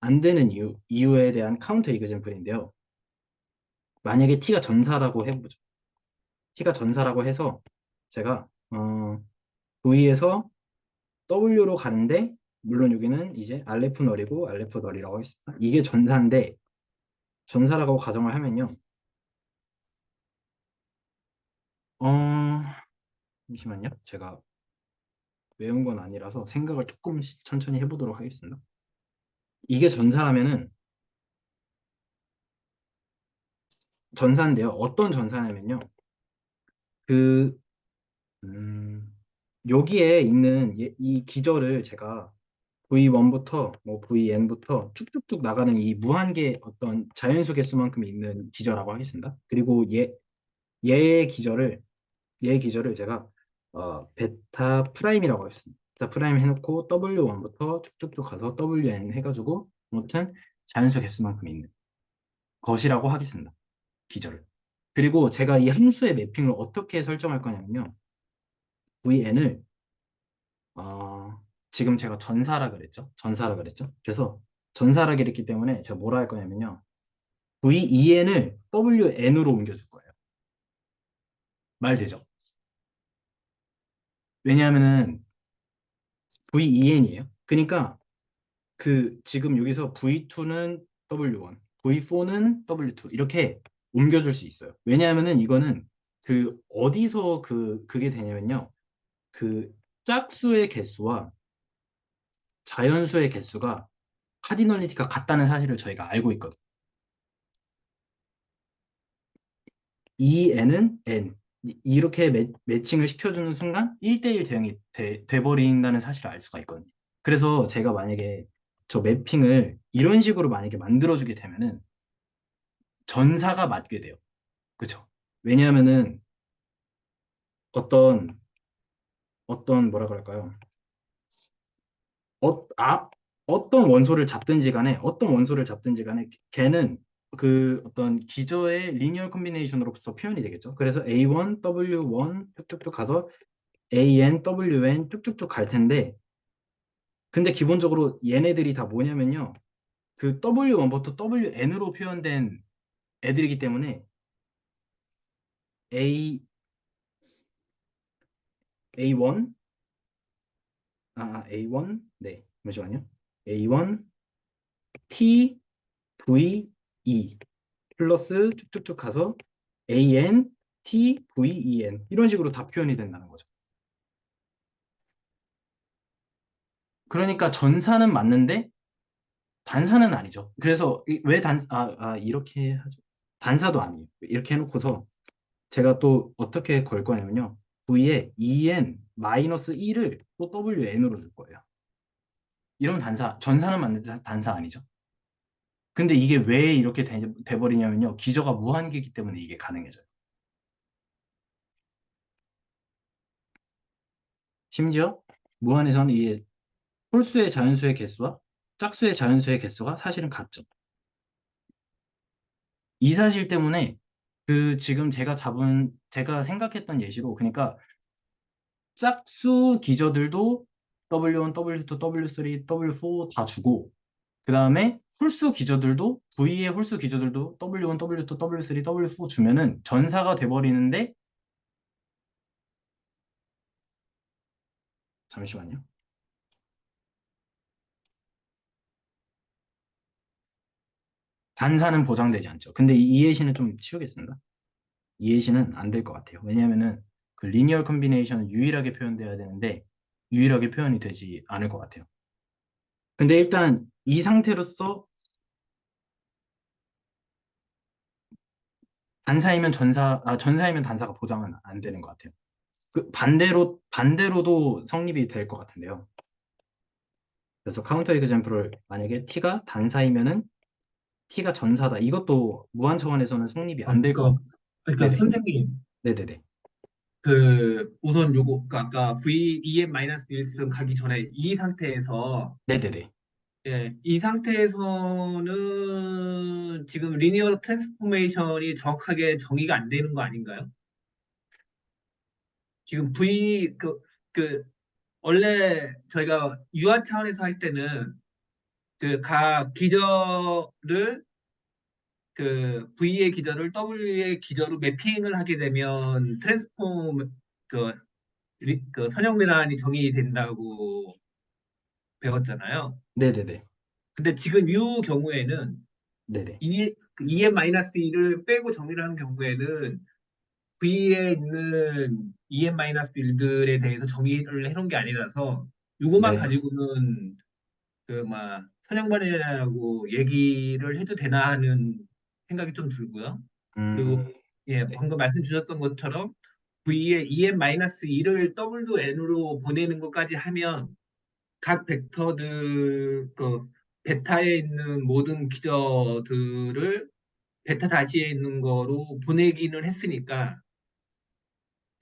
안 되는 이유에 대한 카운터 이그젬플인데요. 만약에 T가 전사라고 해보죠. T가 전사라고 해서 제가 V에서 W로 가는데 물론 여기는 이제 알레프 널이고 알레프 널이라고 하겠습니다. 이게 전사인데 전사라고 가정을 하면요. 어, 잠시만요. 제가 외운 건 아니라서 생각을 조금씩 천천히 해보도록 하겠습니다. 이게 전사라면은 전사인데요. 어떤 전사냐면요. 그 음, 여기에 있는 이 기절을 제가 V1부터 뭐 VN부터 쭉쭉쭉 나가는 이 무한계 어떤 자연수 개수만큼 있는 기저라고 하겠습니다. 그리고 얘의 기저를 제가 베타 프라임이라고 하겠습니다. 베타 프라임 해놓고 W1부터 쭉쭉쭉 가서 WN 해가지고 아무튼 자연수 개수만큼 있는 것이라고 하겠습니다. 기저를. 그리고 제가 이 함수의 매핑을 어떻게 설정할 거냐면요. VN을 지금 제가 전사라 그랬죠? 전사라 그랬죠? 그래서 전사라 그랬기 때문에 제가 뭐라 할 거냐면요. VEN을 WN으로 옮겨줄 거예요. 말 되죠? 왜냐하면은 VEN이에요. 그러니까 지금 여기서 V2는 W1, V4는 W2 이렇게 옮겨줄 수 있어요. 왜냐하면은 이거는 그 어디서 그게 되냐면요. 그 짝수의 개수와 자연수의 개수가 카디널리티가 같다는 사실을 저희가 알고 있거든요. 이 n은 n 이렇게 매칭을 시켜주는 순간 1대1 대응이 돼버린다는 사실을 알 수가 있거든요. 그래서 제가 만약에 저 매핑을 이런 식으로 만약에 만들어주게 되면은 전사가 맞게 돼요. 그쵸? 왜냐하면은 어떤 뭐라 그럴까요? 어, 아, 어떤 원소를 잡든지 간에 걔는 그 어떤 기저의 리니어 콤비네이션으로서 표현이 되겠죠. 그래서 A1, W1 쭉쭉쭉 가서 AN, WN 쭉쭉쭉 갈 텐데 근데 기본적으로 얘네들이 다 뭐냐면요. 그 W1부터 WN으로 표현된 애들이기 때문에 A, A1, A1, 네, 잠시만요. A1, T, V, E 플러스 쭉쭉쭉 가서 AN, T, V, EN 이런 식으로 다 표현이 된다는 거죠. 그러니까 전사는 맞는데 단사는 아니죠. 그래서 왜 이렇게 하죠. 단사도 아니에요. 이렇게 해놓고서 제가 또 어떻게 걸 거냐면요. V에 EN 마이너스 1을 또 WN으로 줄 거예요. 이러면 전사는 맞는데 단사 아니죠. 근데 이게 왜 이렇게 돼버리냐면요. 기저가 무한계이기 때문에 이게 가능해져요. 심지어 무한에서는 이 홀수의 자연수의 개수와 짝수의 자연수의 개수가 사실은 같죠. 이 사실 때문에 그 지금 제가 생각했던 예시로 그러니까 짝수 기저들도 W1, W2, W3, W4 다 주고 그 다음에 홀수 기저들도 V의 홀수 기저들도 W1, W2, W3, W4 주면은 전사가 돼버리는데 잠시만요. 단사는 보장되지 않죠. 근데 이 예시는 좀 치우겠습니다. 이 예시는 안 될 것 같아요. 왜냐하면은 그 리니얼 컨비네이션은 유일하게 표현돼야 되는데 유일하게 표현이 되지 않을 것 같아요. 근데 일단 이 상태로서 전사이면 단사가 보장은 안 되는 것 같아요. 그 반대로도 성립이 될 것 같은데요. 그래서 카운터 에그젬플을 만약에 t가 단사이면은 t가 전사다. 이것도 무한 차원에서는 성립이 아, 안 될 것 같아요. 그러니까 네네. 선생님, 네네네. 그 우선 요거 그 아까 VEM-1승 가기 전에 이 상태에서 네네네. 예, 이 상태에서는 지금 리니어 트랜스포메이션이 정확하게 정의가 안 되는 거 아닌가요? 지금 그 원래 저희가 유한 차원에서 할 때는 그 각 기저를 그 V의 기저를 W의 기저로 매핑을 하게 되면 그, 그 선형변환이 정의된다고 배웠잖아요. 네네네. 근데 지금 이 경우에는 네네. 그 EM-1을 빼고 정의를 한 경우에는 V에 있는 EM-1들에 대해서 정의를 해놓은 게 아니라서 이것만 네. 가지고는 그 막 선형반이라고 얘기를 해도 되나 하는 생각이 좀 들고요. 그리고 음, 예, 네. 방금 말씀 주셨던 것처럼 V에 EM-1을 WN으로 보내는 것까지 하면 각 벡터들 그 베타에 있는 모든 기저들을 베타 다시에 있는 거로 보내기는 했으니까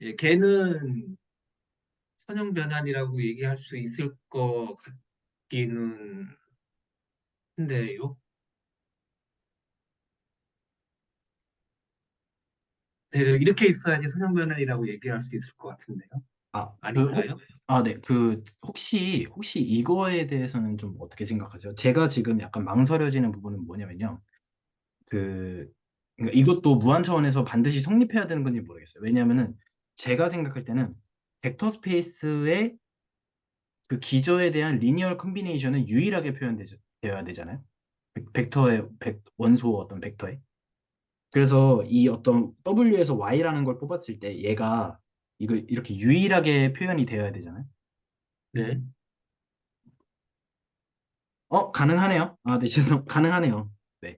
예, 걔는 선형 변환이라고 얘기할 수 있을 것 같기는 한데요. 네, 이렇게 있어야지 선형 변환이라고 얘기할 수 있을 것 같은데요. 아, 아닌가요? 네. 혹시 이거에 대해서는 좀 어떻게 생각하세요? 제가 지금 약간 망설여지는 부분은 뭐냐면요. 그, 그러니까 이것도 무한 차원에서 반드시 성립해야 되는 건지 모르겠어요. 왜냐하면은 제가 생각할 때는 벡터 스페이스의 그 기저에 대한 리니얼 컨비네이션은 유일하게 되어야 되잖아요. 원소 어떤 벡터에. 그래서 이 어떤 W에서 Y라는 걸 뽑았을 때 얘가 이거 이렇게 유일하게 표현이 되어야 되잖아요. 네. 가능하네요. 네, 죄송, 가능하네요. 네.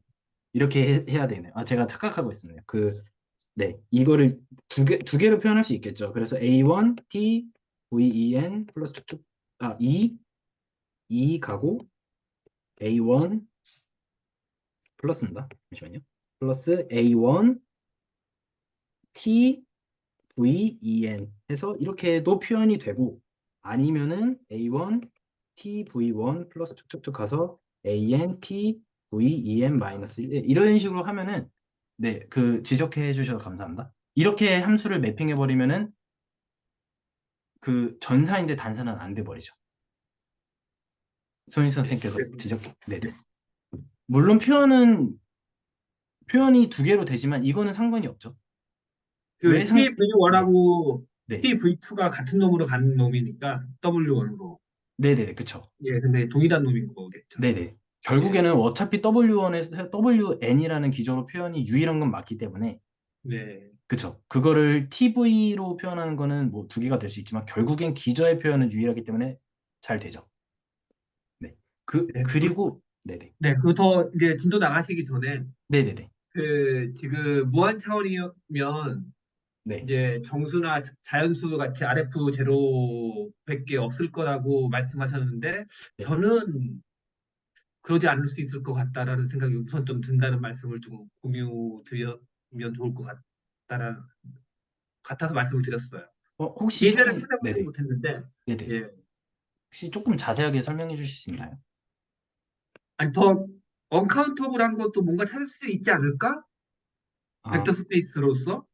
이렇게 해야 되네요. 제가 착각하고 있었네요. 네. 이거를 두 개로 표현할 수 있겠죠. 그래서 A1, T, VEN 플러스 쭉쭉, 2 가고 A1 플러스입니다. 잠시만요. 플러스 A1, T, VEN 해서 이렇게도 표현이 되고 아니면은 A1, T, V1 플러스 쭉쭉쭉 가서 AN, T, VEN 마이너스 1 이런 식으로 하면은 네, 지적해 주셔서 감사합니다. 이렇게 함수를 매핑해 버리면은 전사인데 단사는 안 돼 버리죠. 손희 네. 선생님께서 네네. 물론 표현이 두 개로 되지만 이거는 상관이 없죠. 왜 그 네, TV1하고 네, TV2가 같은 놈으로 가는 놈이니까 W1으로. 네네, 그쵸. 예, 근데 동일한 놈인 거겠죠. 네네. 예, 결국에는 어차피 W1에서 WN이라는 기저로 표현이 유일한 건 맞기 때문에, 네. 그쵸. 그거를 TV로 표현하는 거는 뭐 두 개가 될 수 있지만, 결국엔 기저의 표현은 유일하기 때문에 잘 되죠. 네. 네, 그리고, 네네. 네, 그 더 이제 진도 나가시기 전에 네네네. 그 지금 무한 차원이면 네. 이제 정수나 자연수 같이 RF 제로밖에 없을 거라고 말씀하셨는데 네. 저는 그러지 않을 수 있을 것 같다라는 생각이 우선 좀 든다는 말씀을 좀 공유 드리면 좋을 것 같다라는 같아서 말씀을 드렸어요. 혹시 예제를 조금, 찾아보지는 네네. 못했는데 네네. 예. 혹시 조금 자세하게 설명해 주실 수 있나요? 아니 더 언카운터블한 것도 뭔가 찾을 수 있지 않을까? 아, 벡터 스페이스로서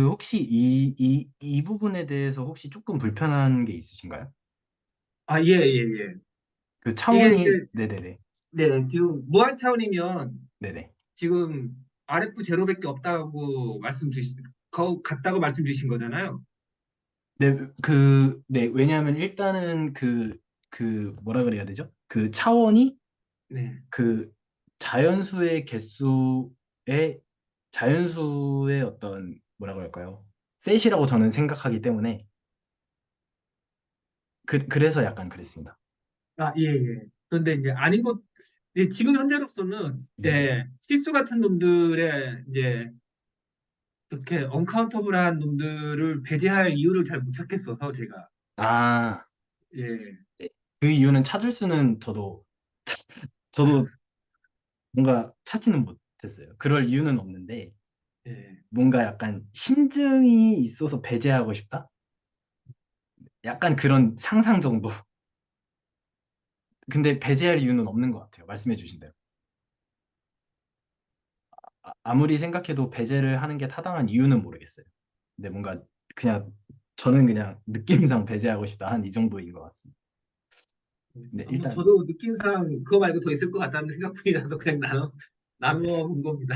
혹시 이 부분에 대해서 혹시 조금 불편한 게 있으신가요? 예, 예, 예. 이게 차원이, 이제 네네네. 네, 지금 무한 차원이면 네네. 지금 RF 제로밖에 없다고 같다고 말씀 주신 거잖아요. 네, 네, 왜냐하면 일단은 뭐라 그래야 되죠? 차원이 네. 그 자연수의 개수의, 자연수의 어떤, 뭐라 그럴까요? 셋이라고 저는 생각하기 때문에, 그래서 약간 그랬습니다. 예, 예. 그런데 이제 아닌 것, 지금 현재로서는 네네. 실수 같은 놈들의 이제 이렇게 언카운터블한 놈들을 배제할 이유를 잘 못 찾겠어서 제가 아, 예, 네. 그 이유는 찾을 수는 저도 뭔가 찾지는 못했어요. 그럴 이유는 없는데, 예. 뭔가 약간 심증이 있어서 배제하고 싶다? 약간 그런 상상 정도. 근데 배제할 이유는 없는 것 같아요. 말씀해 주신 대로. 아무리 생각해도 배제를 하는 게 타당한 이유는 모르겠어요. 근데 뭔가 그냥 저는 그냥 느낌상 배제하고 싶다 한 이 정도인 것 같습니다. 근데 한번 일단 저도 느낌상 그거 말고 더 있을 것 같다는 생각뿐이라서 그냥 나누어 본 겁니다.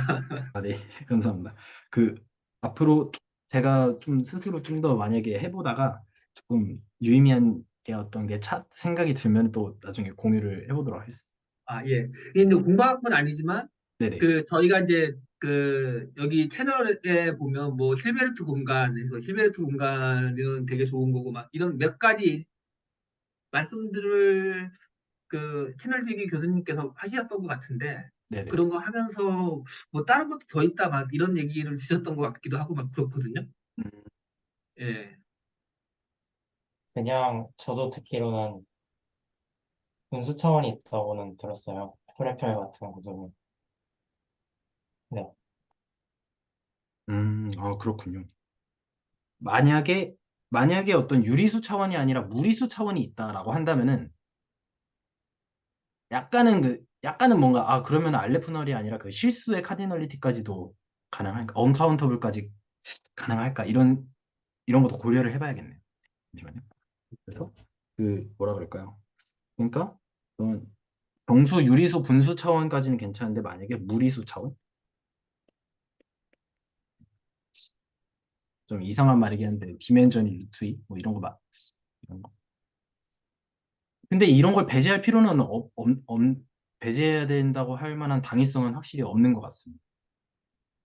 네, 감사합니다. 그 앞으로 제가 좀 스스로 좀 더 만약에 해보다가 조금 유의미한 게 어떤 게 생각이 들면 또 나중에 공유를 해보도록 하겠습니다. 예. 이게 공부한 건 아니지만 네네. 그 저희가 이제 그 여기 채널에 보면 뭐 힐베르트 공간에서 힐베르트 공간은 되게 좋은 거고 막 이런 몇 가지 말씀들을 그 채널지기 교수님께서 하셨던 것 같은데 네네. 그런 거 하면서 뭐 다른 것도 더 있다 막 이런 얘기를 주셨던 것 같기도 하고 막 그렇거든요. 음, 예. 그냥 저도 듣기로는 분수 차원이 있다고는 들었어요. 프레펠 같은 구조는. 네. 그렇군요. 만약에 어떤 유리수 차원이 아니라 무리수 차원이 있다라고 한다면은 약간은 뭔가 그러면 알레프널이 아니라 실수의 카디널리티까지도 가능할까? 언카운터블까지 가능할까? 이런 것도 고려를 해봐야겠네요. 잠시만요. 그래서 뭐라 그럴까요? 그러니까 어, 정수, 유리수, 분수 차원까지는 괜찮은데 만약에 무리수 차원? 좀 이상한 말이긴 한데 디멘전이 루트이 뭐 이런 거 막 이런 거. 근데 이런 걸 배제할 필요는 배제해야 된다고 할 만한 당위성은 확실히 없는 것 같습니다.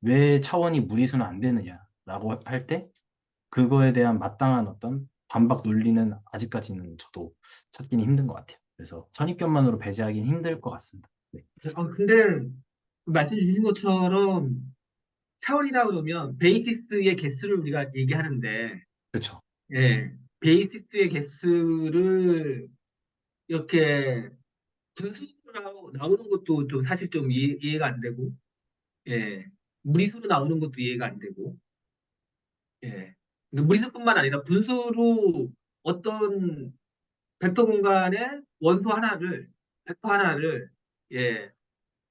왜 차원이 무리수는 안 되느냐라고 할 때 그거에 대한 마땅한 어떤 반박 논리는 아직까지는 저도 찾기는 힘든 것 같아요. 그래서 선입견만으로 배제하기는 힘들 것 같습니다. 네, 근데 말씀 주신 것처럼 차원이라 그러면 베이시스의 개수를 우리가 얘기하는데, 그렇죠. 예, 베이시스의 개수를 이렇게 분수로 나오는 것도 좀 사실 좀 이해가 안 되고, 예, 무리수로 나오는 것도 이해가 안 되고, 예. 근데 무리수뿐만 아니라 분수로 어떤 벡터 공간의 원소 하나를, 벡터 하나를, 예,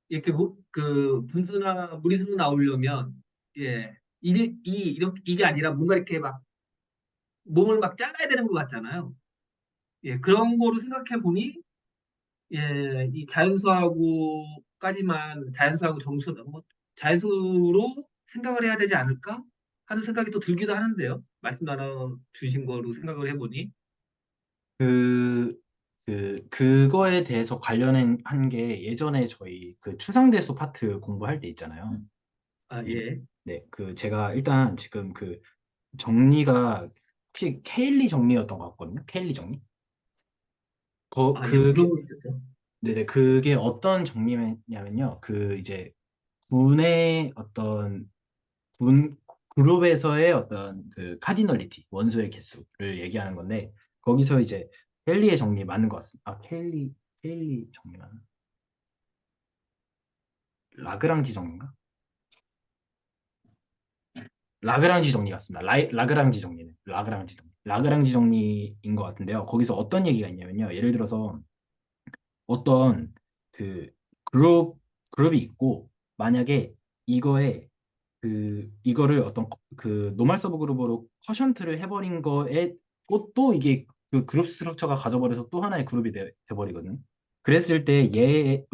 이렇게 그 분수나 무리수로 나오려면, 예, 이게 아니라 뭔가 이렇게 막 몸을 막 잘라야 되는 것 같잖아요. 예, 그런 거로 생각해 보니, 예, 이 자연수하고까지만, 자연수하고 정수, 뭐, 자연수로 생각을 해야 되지 않을까 하는 생각이 또 들기도 하는데요. 말씀 나눠 주신 거로 생각을 해보니. 그, 그거에 대해서 관련한 게 예전에 저희 그 추상대수 파트 공부할 때 있잖아요. 아, 예. 예. 네, 그 제가 일단 지금 그 정리가 혹시 케일리 정리였던 것 같거든요. 케일리 정리. 아, 예, 그게, 그런 거 있었죠. 네네, 그게 어떤 정리냐면요. 그 이제 분의 어떤 분 그룹에서의 어떤 그 카디널리티 원소의 개수를 얘기하는 건데 거기서 이제 켈리의 정리 맞는 것 같습니다. 아 켈리 정리 맞나? 라그랑지 정리인가? 라그랑지 정리 같습니다. 라그랑지 정리는 라그랑지 정리인 것 같은데요. 거기서 어떤 얘기가 있냐면요. 예를 들어서 어떤 그 그룹이 있고 만약에 이거에 이거를 어떤 그 노멀 서브 그룹으로 커션트를 해버린 거에 또 이게 그 그룹 스트럭처가 가져버려서 또 하나의 그룹이 돼버리거든요. 그랬을 때 얘의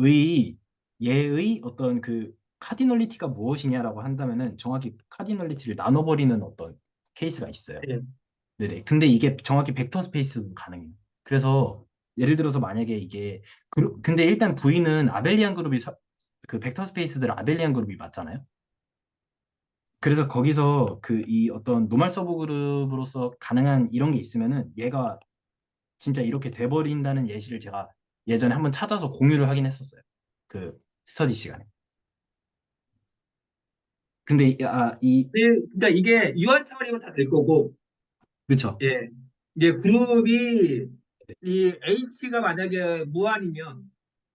어떤 그 카디널리티가 무엇이냐라고 한다면은 정확히 카디널리티를 나눠버리는 어떤 케이스가 있어요. 예, 네네. 근데 이게 정확히 벡터 스페이스도 가능해요. 그래서 예를 들어서 만약에 이게 근데 일단 V는 아벨리안 그룹이 그 벡터 스페이스들 아벨리안 그룹이 맞잖아요. 그래서 거기서 그 이 어떤 노멀 서브 그룹으로서 가능한 이런 게 있으면은 얘가 진짜 이렇게 돼버린다는 예시를 제가 예전에 한번 찾아서 공유를 하긴 했었어요. 그 스터디 시간에. 근데 그러니까 이게 유한 차원이면 다 될 거고, 그쵸. 예. 이제 그룹이 이 H가 만약에 무한이면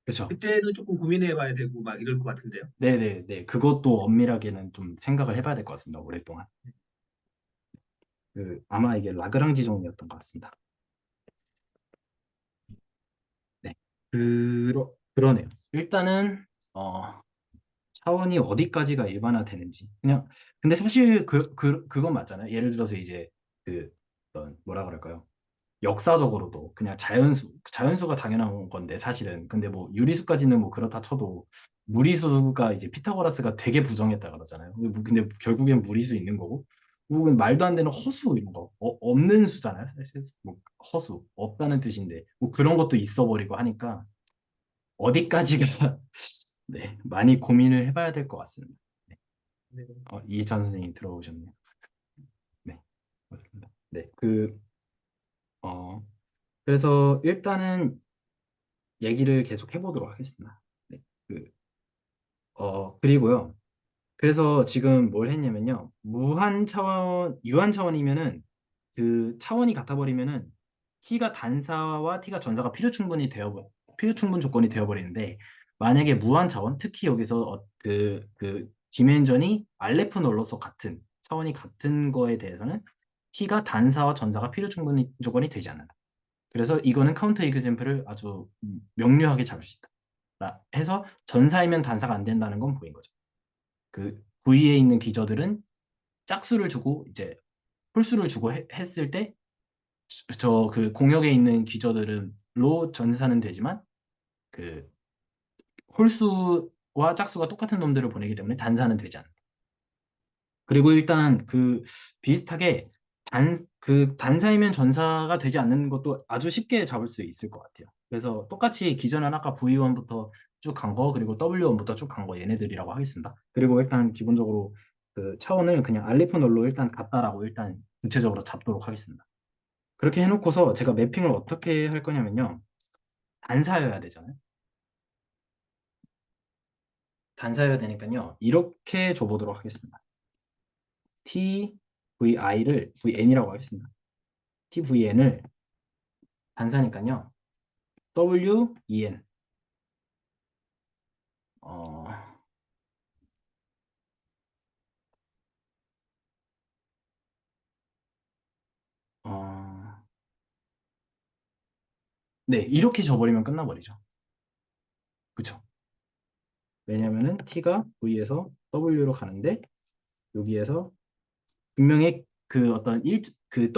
그쵸. 그때는 조금 고민해 봐야 되고 막 이럴 것 같은데요. 네네네. 그것도 엄밀하게는 좀 생각을 해봐야 될 것 같습니다. 오랫동안. 아마 이게 라그랑지 정리였던 것 같습니다. 네. 그러네요. 일단은, 차원이 어디까지가 일반화되는지. 그냥, 근데 사실 그건 맞잖아요. 예를 들어서 이제 그, 어떤, 뭐라 그럴까요? 역사적으로도 그냥 자연수가 당연한 건데 사실은. 근데 뭐 유리수까지는 뭐 그렇다 쳐도 무리수가 이제 피타고라스가 되게 부정했다 그러잖아요. 근데 결국엔 무리수 있는 거고. 혹은 말도 안 되는 허수 이런 거 없는 수잖아요. 사실 뭐 허수 없다는 뜻인데 뭐 그런 것도 있어 버리고 하니까 어디까지가 네, 많이 고민을 해봐야 될 것 같습니다. 네. 네. 이해찬 선생님 들어오셨네요. 네, 맞습니다. 네, 어, 그래서 일단은 얘기를 계속 해보도록 하겠습니다. 네, 그리고요. 그래서 지금 뭘 했냐면요. 유한 차원이면은 그 차원이 같아버리면은 t가 단사와 t가 전사가 필요 충분 조건이 되어버리는데 만약에 무한 차원, 특히 여기서 디멘전이 알레프 널로서 같은 차원이 같은 거에 대해서는 t가 단사와 전사가 필요 충분 조건이 되지 않는다. 그래서 이거는 카운터 이그젬플을 아주 명료하게 잡을 수 있다. 해서 전사이면 단사가 안 된다는 건 보인 거죠. 그 V에 있는 기저들은 짝수를 주고 이제 홀수를 주고 했을 때 저 그 공역에 있는 기저들은 로 전사는 되지만 그 홀수와 짝수가 똑같은 놈들을 보내기 때문에 단사는 되지 않는다. 그리고 일단 비슷하게 단사이면 전사가 되지 않는 것도 아주 쉽게 잡을 수 있을 것 같아요. 그래서 똑같이 기전은 아까 V1부터 쭉 간 거, 그리고 W1부터 쭉 간 거 얘네들이라고 하겠습니다. 그리고 일단 기본적으로 그 차원을 그냥 알리프널로 일단 같다라고 일단 구체적으로 잡도록 하겠습니다. 그렇게 해놓고서 제가 매핑을 어떻게 할 거냐면요. 단사여야 되잖아요. 단사여야 되니까요. 이렇게 줘보도록 하겠습니다. TVI를 VN이라고 하겠습니다. TVN을 단사니까요. WEN 어, 어, 네, 이렇게 줘버리면 끝나버리죠. 그쵸? 왜냐면은 T가 V에서 W로 가는데 여기에서 분명히 그 어떤 그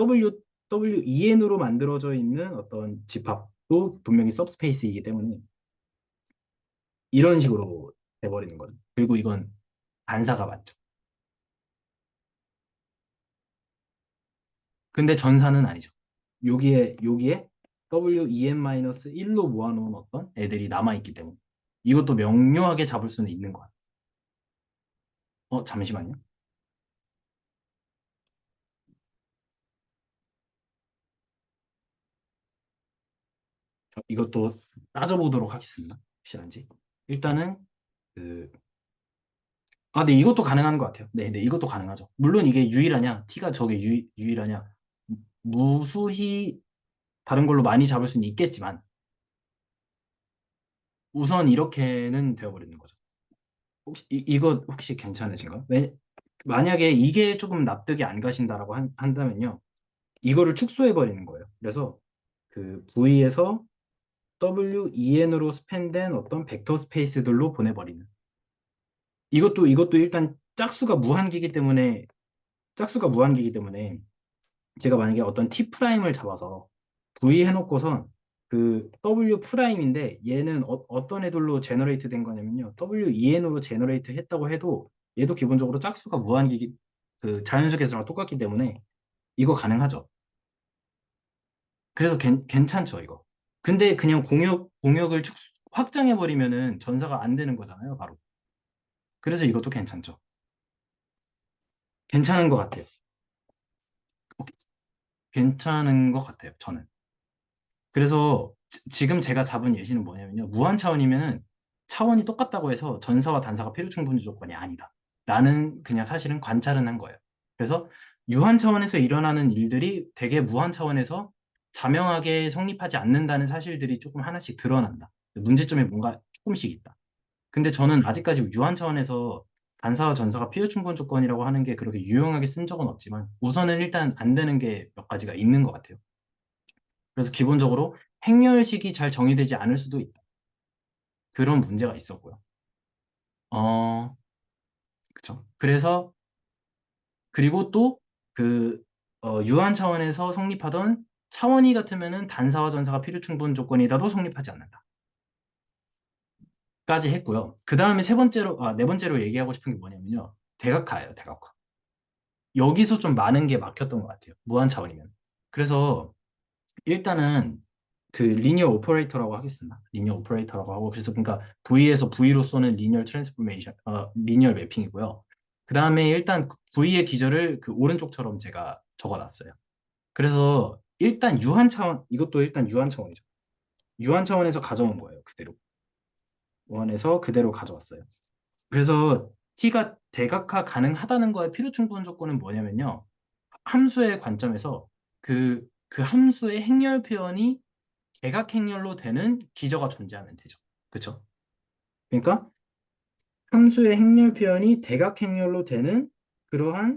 WEN으로 만들어져 있는 어떤 집합도 분명히 सब스페이스이기 때문에 이런 식으로 돼버리는 거죠. 그리고 이건 반사가 맞죠. 근데 전사는 아니죠. 여기에 WEN-1로 모아놓은 어떤 애들이 남아있기 때문에 이것도 명료하게 잡을 수는 있는 거야. 잠시만요. 이것도 따져보도록 하겠습니다. 확실한지. 일단은 그 네, 이것도 가능한 것 같아요. 네, 네, 이것도 가능하죠. 물론 이게 유일하냐, T가 저게 유일하냐, 무수히 다른 걸로 많이 잡을 수는 있겠지만, 우선 이렇게는 되어버리는 거죠. 혹시, 이거 혹시 괜찮으신가요? 만약에 이게 조금 납득이 안 가신다라고 한다면요, 이거를 축소해버리는 거예요. 그래서 그 V에서 WEN으로 스팬된 어떤 벡터 스페이스들로 보내버리는. 이것도 일단 짝수가 무한기이기 때문에 제가 만약에 어떤 T 프라임을 잡아서 V 해놓고선 그 W 프라임인데 얘는 떤 애들로 제너레이트 된 거냐면요. WEN으로 제너레이트 했다고 해도 얘도 기본적으로 짝수가 무한기기 그 자연수 계수랑 똑같기 때문에 이거 가능하죠. 그래서 괜찮죠, 이거. 근데 그냥 공역을 확장해 버리면은 전사가 안 되는 거잖아요, 바로. 그래서 이것도 괜찮죠. 괜찮은 것 같아요. 괜찮은 것 같아요, 저는. 그래서 지금 제가 잡은 예시는 뭐냐면요. 무한 차원이면은 차원이 똑같다고 해서 전사와 단사가 필요 충분주 조건이 아니다. 라는 그냥 사실은 관찰은 한 거예요. 그래서 유한 차원에서 일어나는 일들이 되게 무한 차원에서 자명하게 성립하지 않는다는 사실들이 조금 하나씩 드러난다. 문제점이 뭔가 조금씩 있다. 근데 저는 아직까지 유한 차원에서 단사와 전사가 필요 충분 조건이라고 하는 게 그렇게 유용하게 쓴 적은 없지만 우선은 일단 안 되는 게 몇 가지가 있는 것 같아요. 그래서 기본적으로 행렬식이 잘 정의되지 않을 수도 있다. 그런 문제가 있었고요. 어, 그쵸. 그래서, 그리고 또, 그, 유한 차원에서 성립하던 차원이 같으면은 단사와 전사가 필요 충분 조건이라도 성립하지 않는다. 까지 했고요. 그 다음에 네 번째로 얘기하고 싶은 게 뭐냐면요. 대각화예요, 대각화. 여기서 좀 많은 게 막혔던 것 같아요. 무한 차원이면. 그래서 일단은 그 리니어 오퍼레이터라고 하겠습니다. 리니어 오퍼레이터라고 하고 그래서 그러니까 V에서 V로 쏘는 리니어 트랜스포메이션, 리니어 매핑이고요. 그 다음에 일단 V의 기절을 그 오른쪽처럼 제가 적어놨어요. 그래서 일단 유한 차원, 이것도 일단 유한 차원이죠. 유한 차원에서 가져온 거예요. 그대로. 무한에서 그대로 가져왔어요. 그래서 T가 대각화 가능하다는 거의 필요 충분 조건은 뭐냐면요. 함수의 관점에서 그 함수의 행렬 표현이 대각행렬로 되는 기저가 존재하면 되죠. 그렇죠? 그러니까 함수의 행렬 표현이 대각행렬로 되는 그러한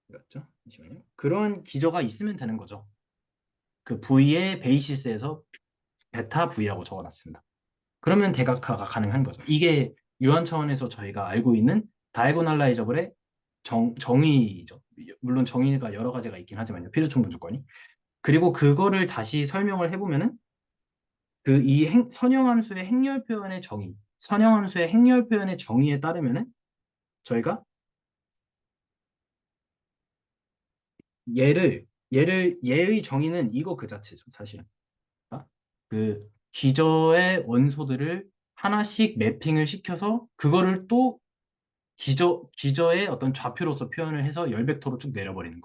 맞죠? 잠시만요. 그러한 기저가 있으면 되는 거죠. 그 V의 베이시스에서 베타 V라고 적어놨습니다. 그러면 대각화가 가능한 거죠. 이게 유한 차원에서 저희가 알고 있는 다이고날라이저블의 정의죠. 물론 정의가 여러 가지가 있긴 하지만요. 필요 충분 조건이. 그리고 그거를 다시 설명을 해보면은 선형함수의 행렬 표현의 정의, 선형함수의 행렬 표현의 정의에 따르면은 저희가 얘의 정의는 이거 그 자체죠, 사실은. 그 기저의 원소들을 하나씩 매핑을 시켜서 그거를 또 기저의 어떤 좌표로서 표현을 해서 열 벡터로 쭉 내려버리는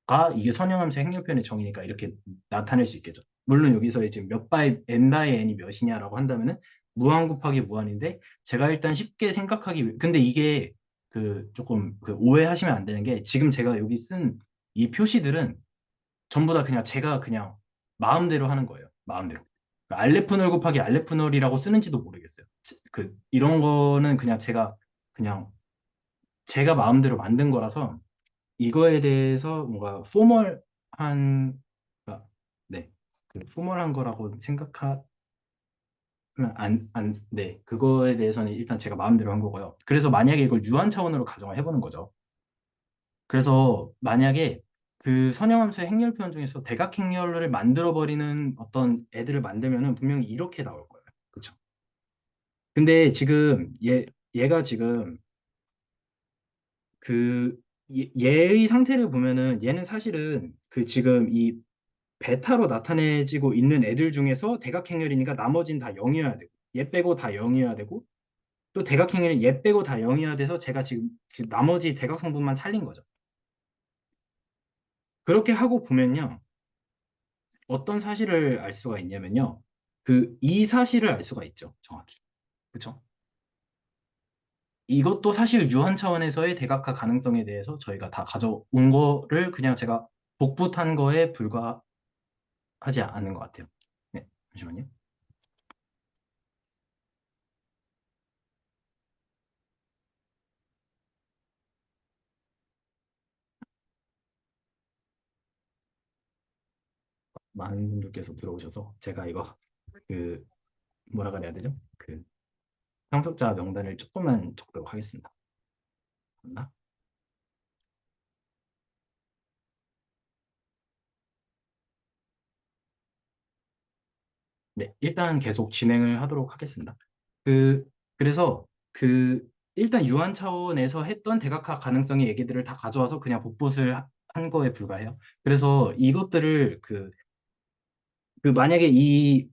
거가 이게 선형함수 행렬편의 정의니까 이렇게 나타낼 수 있겠죠. 물론 여기서 지금 몇 바이 n 바이 n이 몇이냐라고 한다면은 무한 곱하기 무한인데 제가 일단 쉽게 근데 이게 그 조금 그 오해하시면 안 되는 게 지금 제가 여기 쓴 이 표시들은 전부 다 그냥 제가 그냥 마음대로 하는 거예요. 마음대로. 알레프놀 곱하기 알레프놀이라고 쓰는지도 모르겠어요. 이런 거는 그냥 제가 마음대로 만든 거라서 이거에 대해서 뭔가 그러니까 네, 그 포멀한 거라고 생각하면 네, 그거에 대해서는 일단 제가 마음대로 한 거고요. 그래서 만약에 이걸 유한 차원으로 가정을 해보는 거죠. 그래서 만약에 그 선형함수의 행렬 표현 중에서 대각행렬을 만들어 버리는 어떤 애들을 만들면은 분명히 이렇게 나올 거예요. 그렇죠? 근데 지금 얘가 지금 그 얘의 상태를 보면은 얘는 사실은 그 지금 이 베타로 나타내지고 있는 애들 중에서 대각행렬이니까 나머지는 다 0이어야 되고 얘 빼고 다 0이어야 되고 또 대각행렬은 얘 빼고 다 0이어야 돼서 제가 지금 나머지 대각성분만 살린 거죠. 그렇게 하고 보면요. 어떤 사실을 알 수가 있냐면요. 이 사실을 알 수가 있죠. 정확히. 그렇죠? 이것도 사실 유한 차원에서의 대각화 가능성에 대해서 저희가 다 가져온 거를 그냥 제가 복붙한 거에 불과하지 않은 것 같아요. 네, 잠시만요. 많은 분들께서 들어오셔서 제가 이거 그 뭐라 그래야 되죠? 그 참석자 명단을 조금만 적도록 하겠습니다. 맞나? 네, 일단 계속 진행을 하도록 하겠습니다. 그, 그래서 일단 유한 차원에서 했던 대각화 가능성의 얘기들을 다 가져와서 그냥 복붙을 한 거에 불과해요. 그래서 이것들을 만약에 이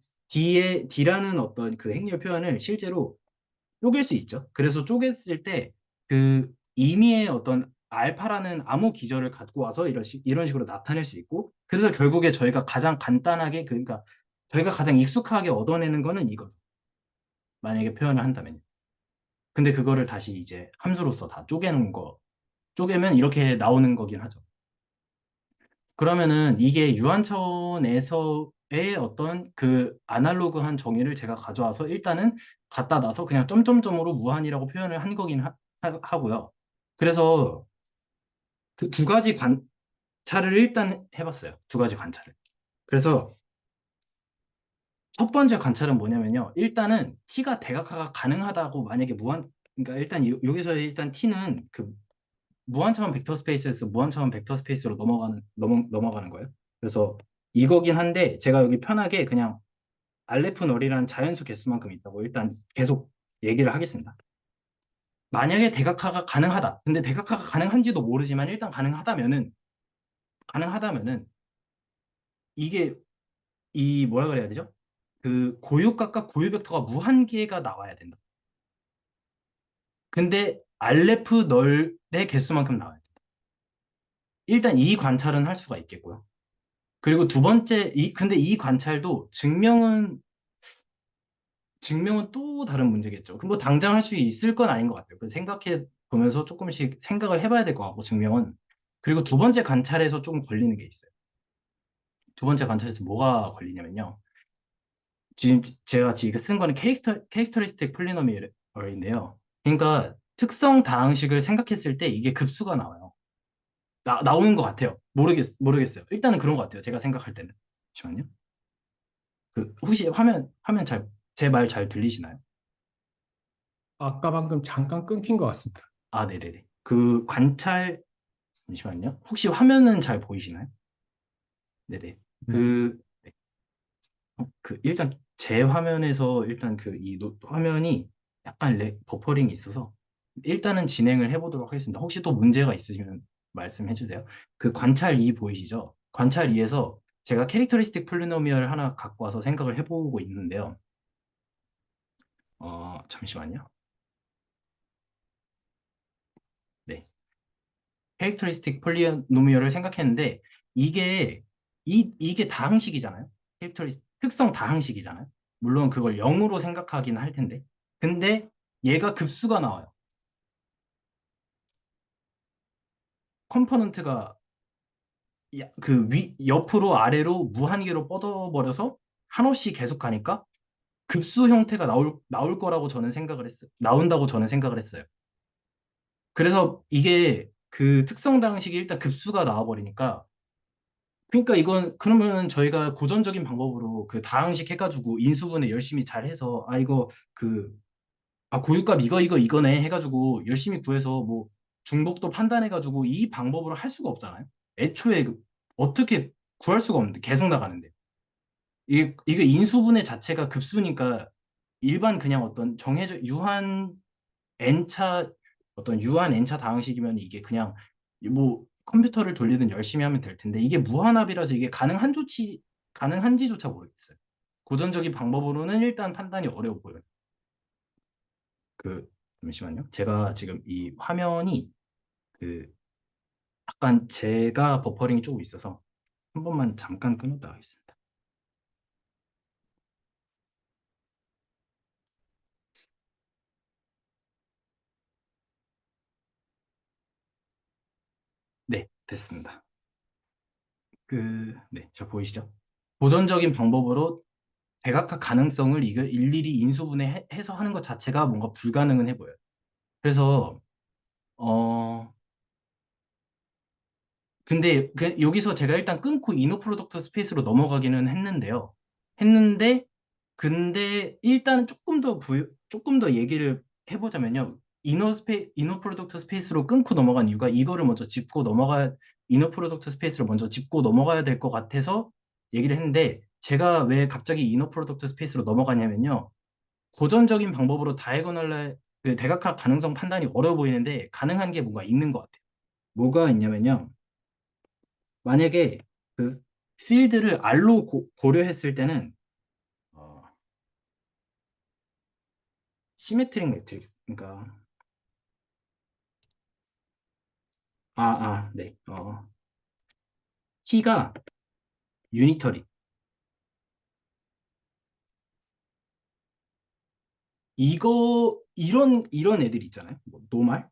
D라는 어떤 그 행렬 표현을 실제로 쪼갤 수 있죠. 그래서 쪼갰을 때 임의의 어떤 알파라는 아무 기저를 갖고 와서 이런 식으로 나타낼 수 있고 그래서 결국에 저희가 가장 간단하게 그러니까 저희가 가장 익숙하게 얻어내는 거는 이거죠. 만약에 표현을 한다면요. 근데 그거를 다시 이제 함수로서 다 쪼개면 이렇게 나오는 거긴 하죠. 그러면은 이게 유한 차원에서의 어떤 그 아날로그한 정의를 제가 가져와서 일단은 갖다 놔서 그냥 점점점으로 무한이라고 표현을 한 거긴 하고요. 그래서 그 두 가지 관찰을 일단 해봤어요. 두 가지 관찰을. 그래서 첫 번째 관찰은 뭐냐면요. 일단은 t가 대각화가 가능하다고 만약에 그러니까 일단 여기서 일단 t는 그 무한차원 벡터 스페이스에서 무한차원 벡터 스페이스로 넘어가는 거예요. 그래서 이거긴 한데 제가 여기 편하게 그냥 알레프 널이라는 자연수 개수만큼 있다고 일단 계속 얘기를 하겠습니다. 만약에 대각화가 가능하다. 근데 대각화가 가능한지도 모르지만 일단 가능하다면은 이게 이 뭐라 그래야 되죠? 그 고유값과 고유 벡터가 무한계가 나와야 된다. 근데 알레프 널의 개수만큼 나와야 된다. 일단 이 관찰은 할 수가 있겠고요. 그리고 두 번째, 근데 이 관찰도 증명은 또 다른 문제겠죠. 뭐 당장 할 수 있을 건 아닌 것 같아요. 생각해 보면서 조금씩 생각을 해봐야 될 것 같고, 증명은. 그리고 두 번째 관찰에서 조금 걸리는 게 있어요. 두 번째 관찰에서 뭐가 걸리냐면요. 지금 제가 지금 쓴 거는 캐릭터리스틱 폴리노미얼인데요. 그러니까 특성 다항식을 생각했을 때 이게 급수가 나와요. 나오는 것 같아요. 모르겠어요. 일단은 그런 것 같아요. 제가 생각할 때는. 잠시만요. 혹시 화면 제 말 잘 들리시나요? 아까 방금 잠깐 끊긴 것 같습니다. 아, 네네네. 잠시만요. 혹시 화면은 잘 보이시나요? 네네. 네. 네. 일단 제 화면에서 일단 화면이 약간 버퍼링이 있어서 일단은 진행을 해보도록 하겠습니다. 혹시 또 문제가 있으시면 말씀해 주세요. 관찰 2 보이시죠? 관찰 2에서 제가 캐릭터리스틱 폴리노미얼 하나 갖고 와서 생각을 해보고 있는데요. 잠시만요. 네. 캐릭터리스틱 폴리노미얼을 생각했는데 이게 이게 다항식이잖아요. 특성 다항식이잖아요. 물론 그걸 0으로 생각하긴 할 텐데. 근데 얘가 급수가 나와요. 컴포넌트가 옆으로 아래로 무한계로 뻗어버려서 한없이 계속 가니까 급수 형태가 나올 거라고 저는 생각을 했어요. 나온다고 저는 생각을 했어요. 그래서 이게 그 특성 다항식이 일단 급수가 나와버리니까 그러니까 이건 그러면 저희가 고전적인 방법으로 그 다항식 해가지고 인수분해 열심히 잘 해서 이거 고유값 이거네 해가지고 열심히 구해서 뭐 중복도 판단해가지고 이 방법으로 할 수가 없잖아요. 애초에 어떻게 구할 수가 없는데 계속 나가는데 이게 인수분해 자체가 급수니까 일반 그냥 어떤 정해져 n차 유한 n차 다항식이면 이게 그냥 뭐 컴퓨터를 돌리든 열심히 하면 될 텐데 이게 무한합이라서 이게 가능한지조차 모르겠어요. 고전적인 방법으로는 일단 판단이 어려워 보여요. 잠시만요. 제가 지금 이 화면이 그 약간 제가 버퍼링이 조금 있어서 한 번만 잠깐 끊었다 하겠습니다. 네, 됐습니다. 네, 저 보이시죠? 고전적인 방법으로 대각화 가능성을 이걸 일일이 인수분해해서 하는 것 자체가 뭔가 불가능은 해 보여요. 그래서 어 근데 여기서 제가 일단 끊고 이너 프로덕트 스페이스로 넘어가기는 했는데요. 했는데 근데 일단은 조금 더 얘기를 해보자면요. 이너 프로덕트 스페이스로 끊고 넘어간 이유가 이거를 먼저 짚고 이너 프로덕트 스페이스를 먼저 짚고 넘어가야 될 것 같아서 얘기를 했는데 제가 왜 갑자기 이너 프로덕트 스페이스로 넘어가냐면요. 고전적인 방법으로 그 대각화 가능성 판단이 어려워 보이는데 가능한 게 뭔가 있는 것 같아요. 뭐가 있냐면요. 만약에 그 필드를 R로 고려했을 때는 어, 시메트릭 매트릭스 그러니까 네. T가 유니터리 이런 애들 있잖아요. 뭐 노말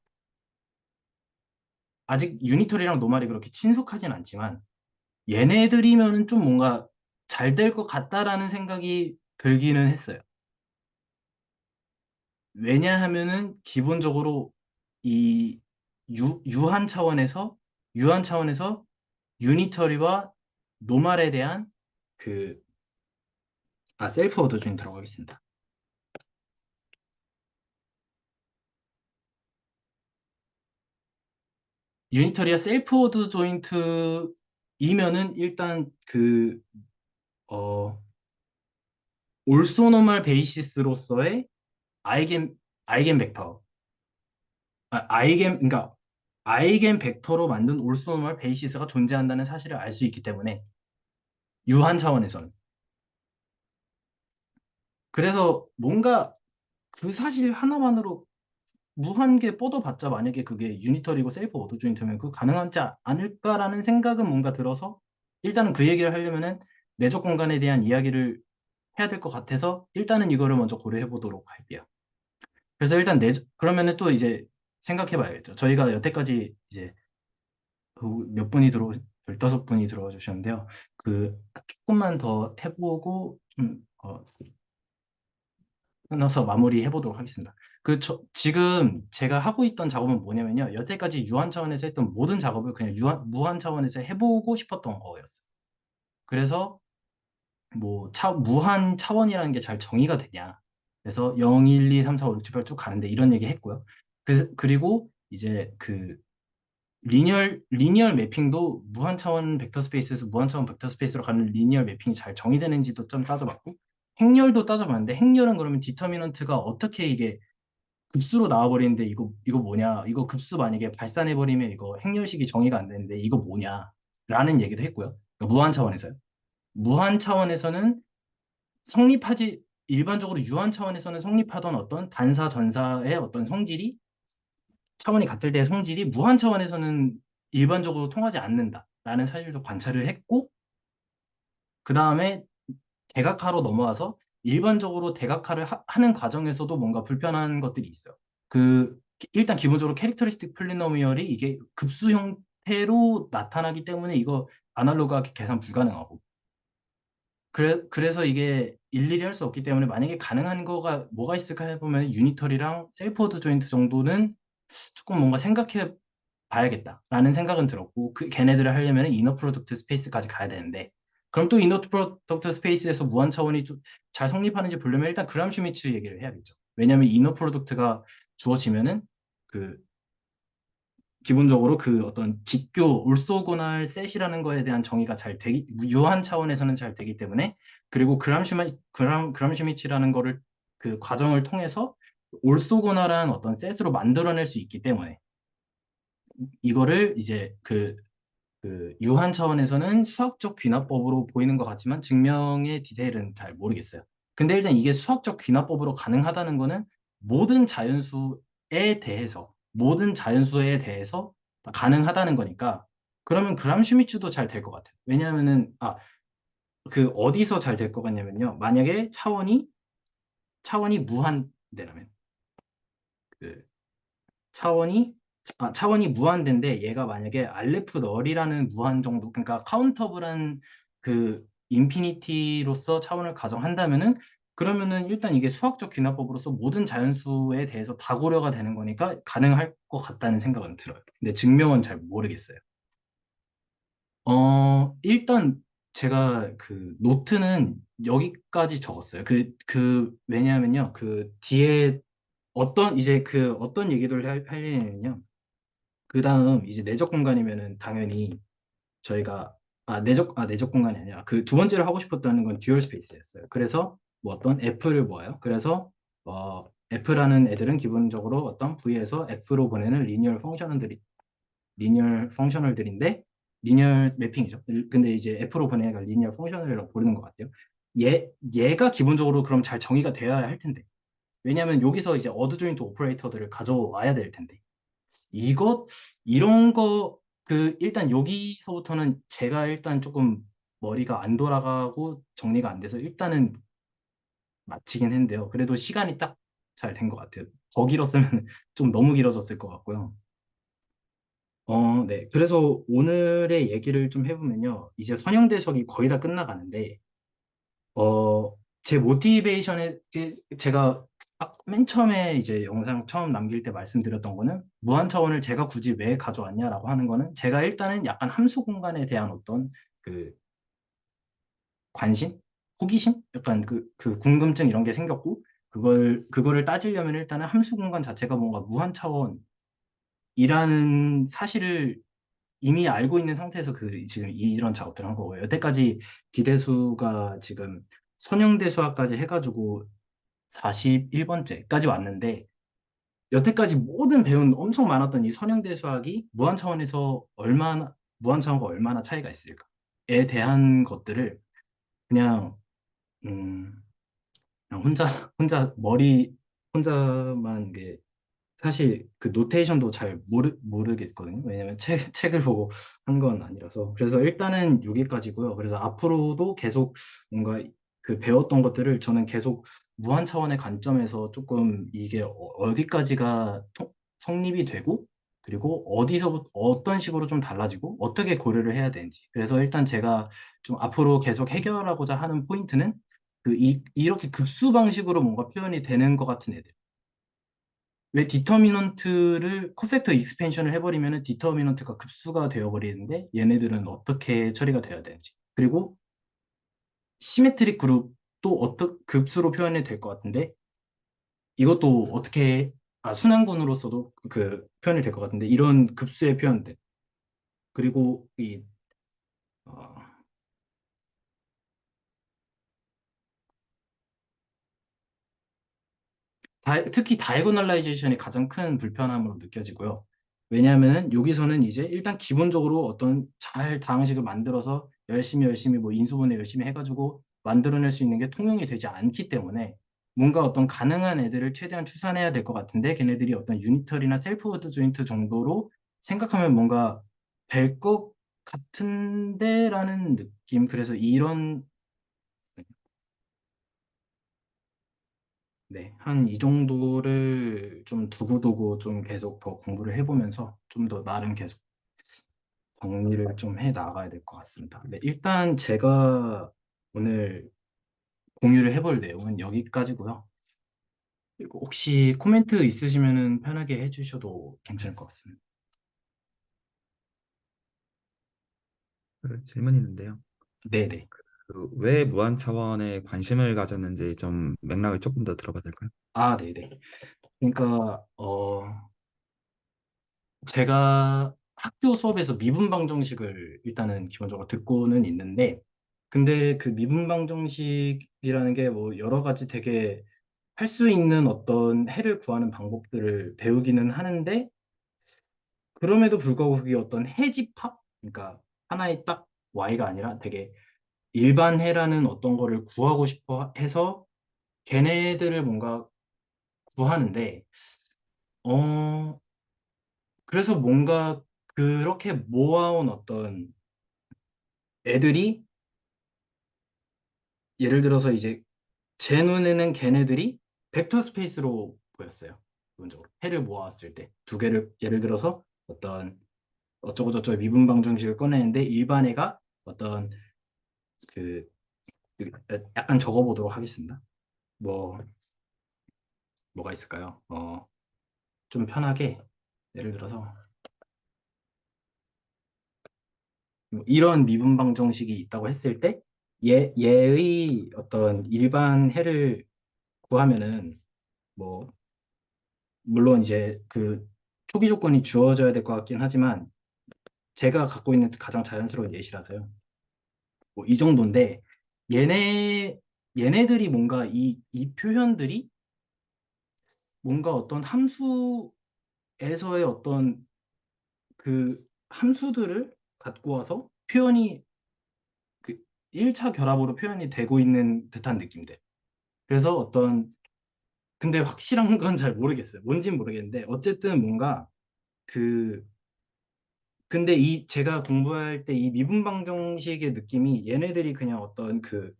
아직 유니터리랑 노말이 그렇게 친숙하진 않지만 얘네들이면은 좀 뭔가 잘 될 것 같다라는 생각이 들기는 했어요. 왜냐하면은 기본적으로 이 유한 차원에서 유한 차원에서 유니터리와 노말에 대한 그 셀프 오더 조인 들어가겠습니다. 유니터리와 셀프 오더 조인트이면은 일단 어, 올소노멀 베이시스로서의 아이겐 아이겐 벡터 그러니까 아이겐 벡터로 만든 올소노멀 베이시스가 존재한다는 사실을 알 수 있기 때문에 유한 차원에서는 그래서 뭔가 그 사실 하나만으로 무한계 뻗어봤자 만약에 그게 유니터리고 셀프 오토 조인트면 그 가능하지 않을까라는 생각은 뭔가 들어서 일단은 그 얘기를 하려면은 내적 공간에 대한 이야기를 해야 될 것 같아서 일단은 이거를 먼저 고려해 보도록 할게요. 그래서 일단 그러면은 또 이제 생각해 봐야겠죠. 저희가 여태까지 이제 몇 분이 15분이 들어와 주셨는데요. 조금만 더 해보고 끊어서 마무리해 보도록 하겠습니다. 지금 제가 하고 있던 작업은 뭐냐면요. 여태까지 유한 차원에서 했던 모든 작업을 그냥 무한 차원에서 해보고 싶었던 거였어요. 그래서 뭐 무한 차원이라는 게 잘 정의가 되냐. 그래서 0, 1, 2, 3, 4, 5, 6, 7, 8 쭉 가는데 이런 얘기 했고요. 그리고 이제 리니얼 매핑도 무한 차원 벡터 스페이스에서 무한 차원 벡터 스페이스로 가는 리니얼 매핑이 잘 정의되는지도 좀 따져봤고 행렬도 따져봤는데 행렬은 그러면 디터미넌트가 어떻게 이게 급수로 나와버리는데 이거 뭐냐 이거 급수 만약에 발산해버리면 이거 행렬식이 정의가 안 되는데 이거 뭐냐 라는 얘기도 했고요. 그러니까 무한 차원에서요. 무한 차원에서는 성립하지 일반적으로 유한 차원에서는 성립하던 어떤 단사 전사의 어떤 성질이 차원이 같을 때의 성질이 무한 차원에서는 일반적으로 통하지 않는다라는 사실도 관찰을 했고 그 다음에 대각화로 넘어와서 일반적으로 대각화를 하는 과정에서도 뭔가 불편한 것들이 있어요. 그 일단 기본적으로 캐릭터리스틱 폴리노미얼이 이게 급수 형태로 나타나기 때문에 이거 아날로그하게 계산 불가능하고 그래서 이게 일일이 할 수 없기 때문에 만약에 가능한 거가 뭐가 있을까 해보면 유니터리랑 셀프 오드 조인트 정도는 조금 뭔가 생각해 봐야겠다라는 생각은 들었고 그 걔네들을 하려면 이너 프로덕트 스페이스까지 가야 되는데 그럼 또 이너 프로덕트 스페이스에서 무한 차원이 좀 잘 성립하는지 보려면 일단 그람 슈미츠 얘기를 해야겠죠. 왜냐하면 이너 프로덕트가 주어지면은 그 기본적으로 그 어떤 직교 올소고날 셋이라는 거에 대한 정의가 잘 되기 유한 차원에서는 잘 되기 때문에 그리고 그람 슈미츠라는 거를 그 과정을 통해서 올소고날한 어떤 셋으로 만들어낼 수 있기 때문에 이거를 이제 그 유한 차원에서는 수학적 귀납법으로 보이는 것 같지만 증명의 디테일은 잘 모르겠어요. 근데 일단 이게 수학적 귀납법으로 가능하다는 거는 모든 자연수에 대해서 다 가능하다는 거니까 그러면 그람 슈미츠도 잘 될 것 같아요. 왜냐하면은 그 어디서 잘 될 것 같냐면요. 만약에 차원이 무한대라면 그 차원이 무한대인데 얘가 만약에 알레프 널이라는 무한 정도 그러니까 카운터블한 그 인피니티로서 차원을 가정한다면은 그러면은 일단 이게 수학적 귀납법으로서 모든 자연수에 대해서 다 고려가 되는 거니까 가능할 것 같다는 생각은 들어요. 근데 증명은 잘 모르겠어요. 일단 제가 그 노트는 여기까지 적었어요. 왜냐하면요. 그 뒤에 어떤 얘기를 하려면요. 그 다음 이제 내적 공간이면은 당연히 저희가 내적 공간이 아니라 그 두 번째로 하고 싶었다는 건 듀얼 스페이스였어요. 그래서 뭐 어떤 F를 모아요. 그래서 F라는 애들은 기본적으로 어떤 V에서 F로 보내는 리니얼 펑셔널들인데 리니얼 매핑이죠. 근데 이제 F로 보내니까 리니얼 펑셔널이라고 부르는 것 같아요. 얘가 기본적으로 그럼 잘 정의가 되어야 할 텐데. 왜냐하면 여기서 이제 어드 조인트 오퍼레이터들을 가져와야 될 텐데. 이것 이런 거 일단 여기서부터는 제가 일단 조금 머리가 안 돌아가고 정리가 안 돼서 일단은 마치긴 했는데요. 그래도 시간이 딱 잘 된 것 같아요. 더 길었으면 좀 너무 길어졌을 것 같고요. 네. 그래서 오늘의 얘기를 좀 해보면요. 이제 선형대석이 거의 다 끝나가는데, 제 모티베이션에, 제가 맨 처음에 이제 영상 처음 남길 때 말씀드렸던 거는 무한 차원을 제가 굳이 왜 가져왔냐라고 하는 거는 제가 일단은 약간 함수 공간에 대한 어떤 그 관심? 호기심? 약간 그 궁금증 이런 게 생겼고, 그거를 따지려면 일단은 함수 공간 자체가 뭔가 무한 차원이라는 사실을 이미 알고 있는 상태에서 지금 이런 작업들을 한 거고요. 여태까지 기대수가 지금 선형대수학까지 해가지고 41번째까지 왔는데 여태까지 모든 배운 엄청 많았던 이 선형대수학이 무한 차원과 얼마나 차이가 있을까에 대한 것들을 그냥 음, 그냥 혼자만 사실 그 노테이션도 잘 모르겠거든요. 왜냐면 책을 보고 한 건 아니라서. 그래서 일단은 여기까지고요. 그래서 앞으로도 계속 뭔가 그 배웠던 것들을 저는 계속 무한 차원의 관점에서 조금 이게 어디까지가 성립이 되고 그리고 어디서부터 어떤 식으로 좀 달라지고 어떻게 고려를 해야 되는지. 그래서 일단 제가 좀 앞으로 계속 해결하고자 하는 포인트는 이렇게 급수 방식으로 뭔가 표현이 되는 것 같은 애들. 왜 디터미넌트를 코팩터 익스펜션을 해버리면 디터미넌트가 급수가 되어버리는데 얘네들은 어떻게 처리가 돼야 되는지 그리고 시메트릭 그룹도 급수로 표현이 될 것 같은데 이것도 어떻게 순환군으로서도 그 표현이 될 것 같은데 이런 급수의 표현들 그리고 어, 특히 다이고널라이제이션이 가장 큰 불편함으로 느껴지고요. 왜냐하면 여기서는 이제 일단 기본적으로 어떤 잘 다항식을 만들어서 열심히 뭐 인수분해 열심히 해가지고 만들어낼 수 있는 게 통용이 되지 않기 때문에 뭔가 어떤 가능한 애들을 최대한 추산해야 될 것 같은데 걔네들이 어떤 유니터리나 셀프 워드 조인트 정도로 생각하면 뭔가 될 것 같은데라는 느낌. 그래서 이런 네, 한 이 정도를 좀 두고두고 좀 계속 더 공부를 해보면서 좀 더 나름 계속 정리를 좀 해 나가야 될 것 같습니다. 네, 일단 제가 오늘 공유를 해볼 내용은 여기까지고요. 그리고 혹시 코멘트 있으시면은 편하게 해주셔도 괜찮을 것 같습니다. 질문이 있는데요. 네네. 왜 무한 차원에 관심을 가졌는지 좀 맥락을 조금 더 들어봐도 될까요? 아, 네네. 그러니까 제가 학교 수업에서 미분방정식을 일단은 기본적으로 듣고는 있는데, 근데 그 미분방정식이라는 게 뭐 여러 가지 되게 할 수 있는 어떤 해를 구하는 방법들을 배우기는 하는데, 그럼에도 불구하고 그게 어떤 해집합? 그러니까 하나의 딱 Y가 아니라 되게 일반 해라는 어떤 거를 구하고 싶어 해서 걔네들을 뭔가 구하는데, 어, 그래서 뭔가 그렇게 모아온 어떤 애들이 예를 들어서 이제 제 눈에는 걔네들이 벡터 스페이스로 보였어요. 기본적으로 해를 모았을 때 두 개를 예를 들어서 어떤 어쩌고저쩌고 미분방정식을 꺼내는데 일반 애가 어떤 그 약간 적어보도록 하겠습니다. 뭐 뭐가 있을까요? 좀 편하게 예를 들어서 뭐 이런 미분방정식이 있다고 했을 때 얘의 어떤 일반 해를 구하면은 뭐 물론 이제 그 초기 조건이 주어져야 될 것 같긴 하지만 제가 갖고 있는 가장 자연스러운 예시라서요. 뭐 이 정도인데 얘네들이 뭔가 이 표현들이 뭔가 어떤 함수에서의 어떤 그 함수들을 갖고 와서 표현이 그 1차 결합으로 표현이 되고 있는 듯한 느낌들. 그래서 어떤 근데 확실한 건 잘 모르겠어요. 뭔진 모르겠는데 어쨌든 뭔가 그 근데 이 제가 공부할 때 이 미분방정식의 느낌이 얘네들이 그냥 어떤 그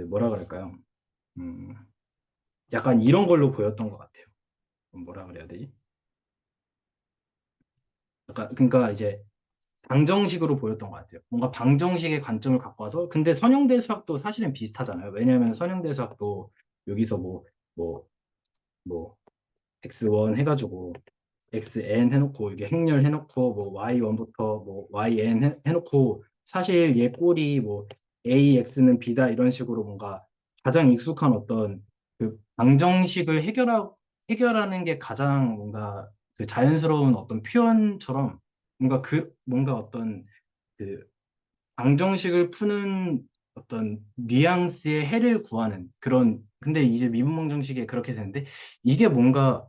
뭐라 그럴까요? 음, 약간 이런 걸로 보였던 것 같아요. 뭐라 그래야 되지? 약간 그러니까 이제 방정식으로 보였던 것 같아요. 뭔가 방정식의 관점을 갖고 와서 근데 선형대 수학도 사실은 비슷하잖아요. 왜냐하면 선형대 수학도 여기서 뭐, 뭐 x1 해가지고 xn 해놓고 이게 행렬 해놓고 뭐 y1부터 뭐 yn 해놓고 사실 얘 꼴이 뭐 ax는 b다 이런 식으로 뭔가 가장 익숙한 어떤 그 방정식을 해결하는 게 가장 뭔가 그 자연스러운 어떤 표현처럼 뭔가 어떤 그 방정식을 푸는 어떤 뉘앙스의 해를 구하는 그런 근데 이제 미분방정식에 그렇게 되는데 이게 뭔가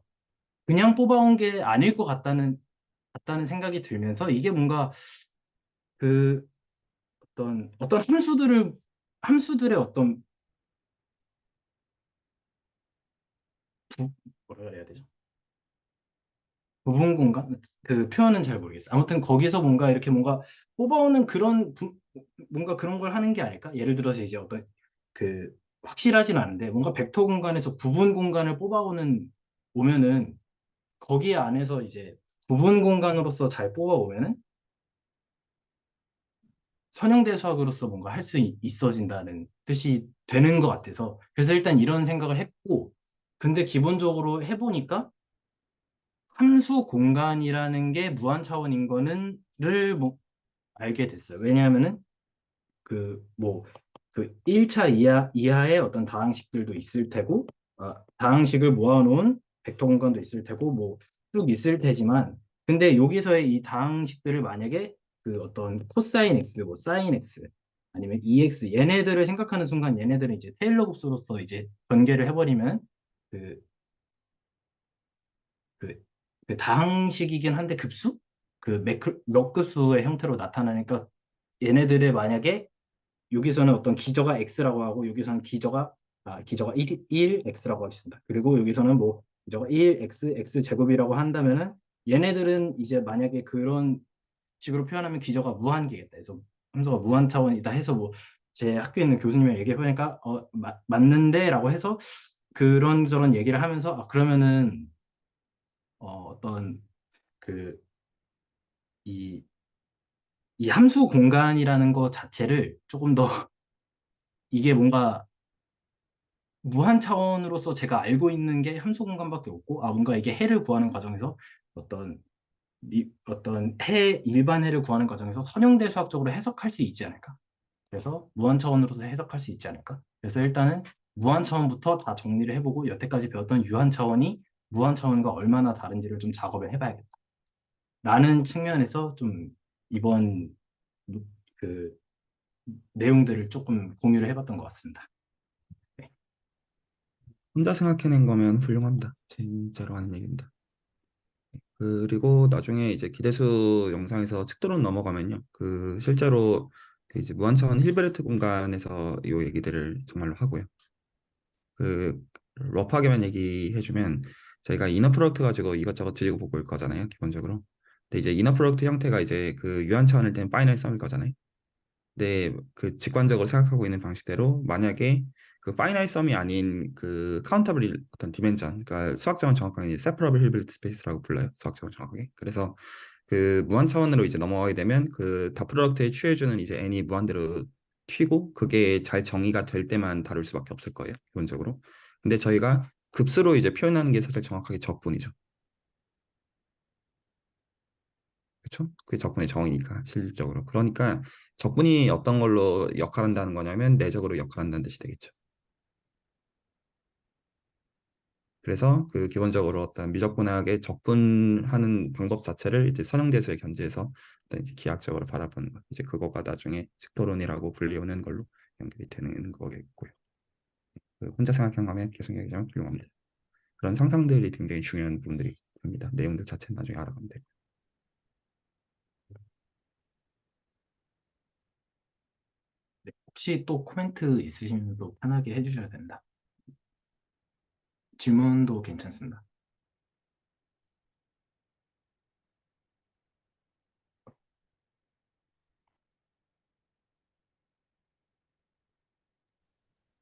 그냥 뽑아온 게 아닐 것 같다는 생각이 들면서 이게 뭔가 그 어떤 함수들의 어떤 뭐라 그래야 되죠? 부분 공간? 그 표현은 잘 모르겠어요. 아무튼 거기서 뭔가 이렇게 뭔가 뽑아오는 뭔가 그런 걸 하는 게 아닐까? 예를 들어서 이제 어떤 그 확실하진 않은데 뭔가 벡터 공간에서 부분 공간을 오면은 거기 안에서 이제 부분 공간으로서 잘 뽑아오면은 선형대 수학으로서 뭔가 할 수 있어진다는 뜻이 되는 것 같아서 그래서 일단 이런 생각을 했고 근데 기본적으로 해보니까 함수 공간이라는 게 무한 차원인 거는 뭐 알게 됐어요. 왜냐하면은 뭐 그 1차 이하의 어떤 다항식들도 있을 테고 다항식을 모아놓은 벡터 공간도 있을 테고 뭐 쭉 있을 테지만 근데 여기서의 이 다항식들을 만약에 그 어떤 코사인 x, 뭐 사인 x 아니면 EX 얘네들을 생각하는 순간 얘네들은 이제 테일러 곱수로서 이제 전개를 해버리면 그, 그, 그 다항식이긴 한데 급수? 몇 급수의 형태로 나타나니까 얘네들의 만약에 여기서는 어떤 기저가 x라고 하고 여기서는 기저가 1x라고 하겠습니다. 그리고 여기서는 뭐 기저가 1x x 제곱이라고 한다면은 얘네들은 이제 만약에 그런 식으로 표현하면 기저가 무한계겠다. 그래서 함수가 무한 차원이다 해서 뭐 제 학교에 있는 교수님이랑 얘기해 보니까 맞는데라고 해서 그런저런 얘기를 하면서 그러면은 어떤 그 이 이 함수 공간이라는 것 자체를 조금 더 이게 뭔가 무한 차원으로서 제가 알고 있는 게 함수 공간밖에 없고 뭔가 이게 해를 구하는 과정에서 어떤 어떤 일반 해를 구하는 과정에서 선형대 수학적으로 해석할 수 있지 않을까? 그래서 무한 차원으로서 해석할 수 있지 않을까? 그래서 일단은 무한 차원부터 다 정리를 해보고 여태까지 배웠던 유한 차원이 무한 차원과 얼마나 다른지를 좀 작업을 해봐야겠다. 라는 측면에서 좀 이번 그 내용들을 조금 공유를 해봤던 것 같습니다. 네. 혼자 생각해낸 거면 훌륭합니다. 진짜로 하는 얘기입니다. 그리고 나중에 이제 기대수 영상에서 측도론 넘어가면요. 그 실제로 그 이제 무한차원 힐베르트 공간에서 이 얘기들을 정말로 하고요. 그 러프하게만 얘기해주면 저희가 이너 프로덕트 가지고 이것저것 뒤지고 보고 올 거잖아요, 기본적으로. 근데 이제 이너 프로덕트 형태가 이제 그 유한 차원일 때는 파이널 썸일 거잖아요. 근데 그 직관적으로 생각하고 있는 방식대로 만약에 그 파이널 썸이 아닌 그 카운터블 어떤 디멘전, 그러니까 수학적으로 정확하게 이제 세퍼러블 힐베르트 스페이스라고 불러요, 수학적으로 정확하게. 그래서 그 무한 차원으로 이제 넘어가게 되면 그 다 프로덕트에 취해주는 이제 n이 무한대로 튀고 그게 잘 정의가 될 때만 다룰 수밖에 없을 거예요, 기본적으로. 근데 저희가 급수로 이제 표현하는 게 사실 정확하게 적분이죠. 그렇죠? 그게 적분의 정의니까 실질적으로. 그러니까 적분이 어떤 걸로 역할한다는 거냐면 내적으로 역할한다는 뜻이 되겠죠. 그래서 그 기본적으로 어떤 미적분학의 적분하는 방법 자체를 이제 선형대수에 견지해서 어떤 이제 기하학적으로 바라보는 것. 이제 그거가 나중에 식토론이라고 불리우는 걸로 연결이 되는 거겠고요. 그 혼자 생각하면 계속 얘기하면 훌륭합니다. 그런 상상들이 굉장히 중요한 부분들이 됩니다. 내용들 자체는 나중에 알아가면 돼요. 네, 혹시 또 코멘트 있으시면 또 편하게 해주셔야 됩니다. 질문도 괜찮습니다.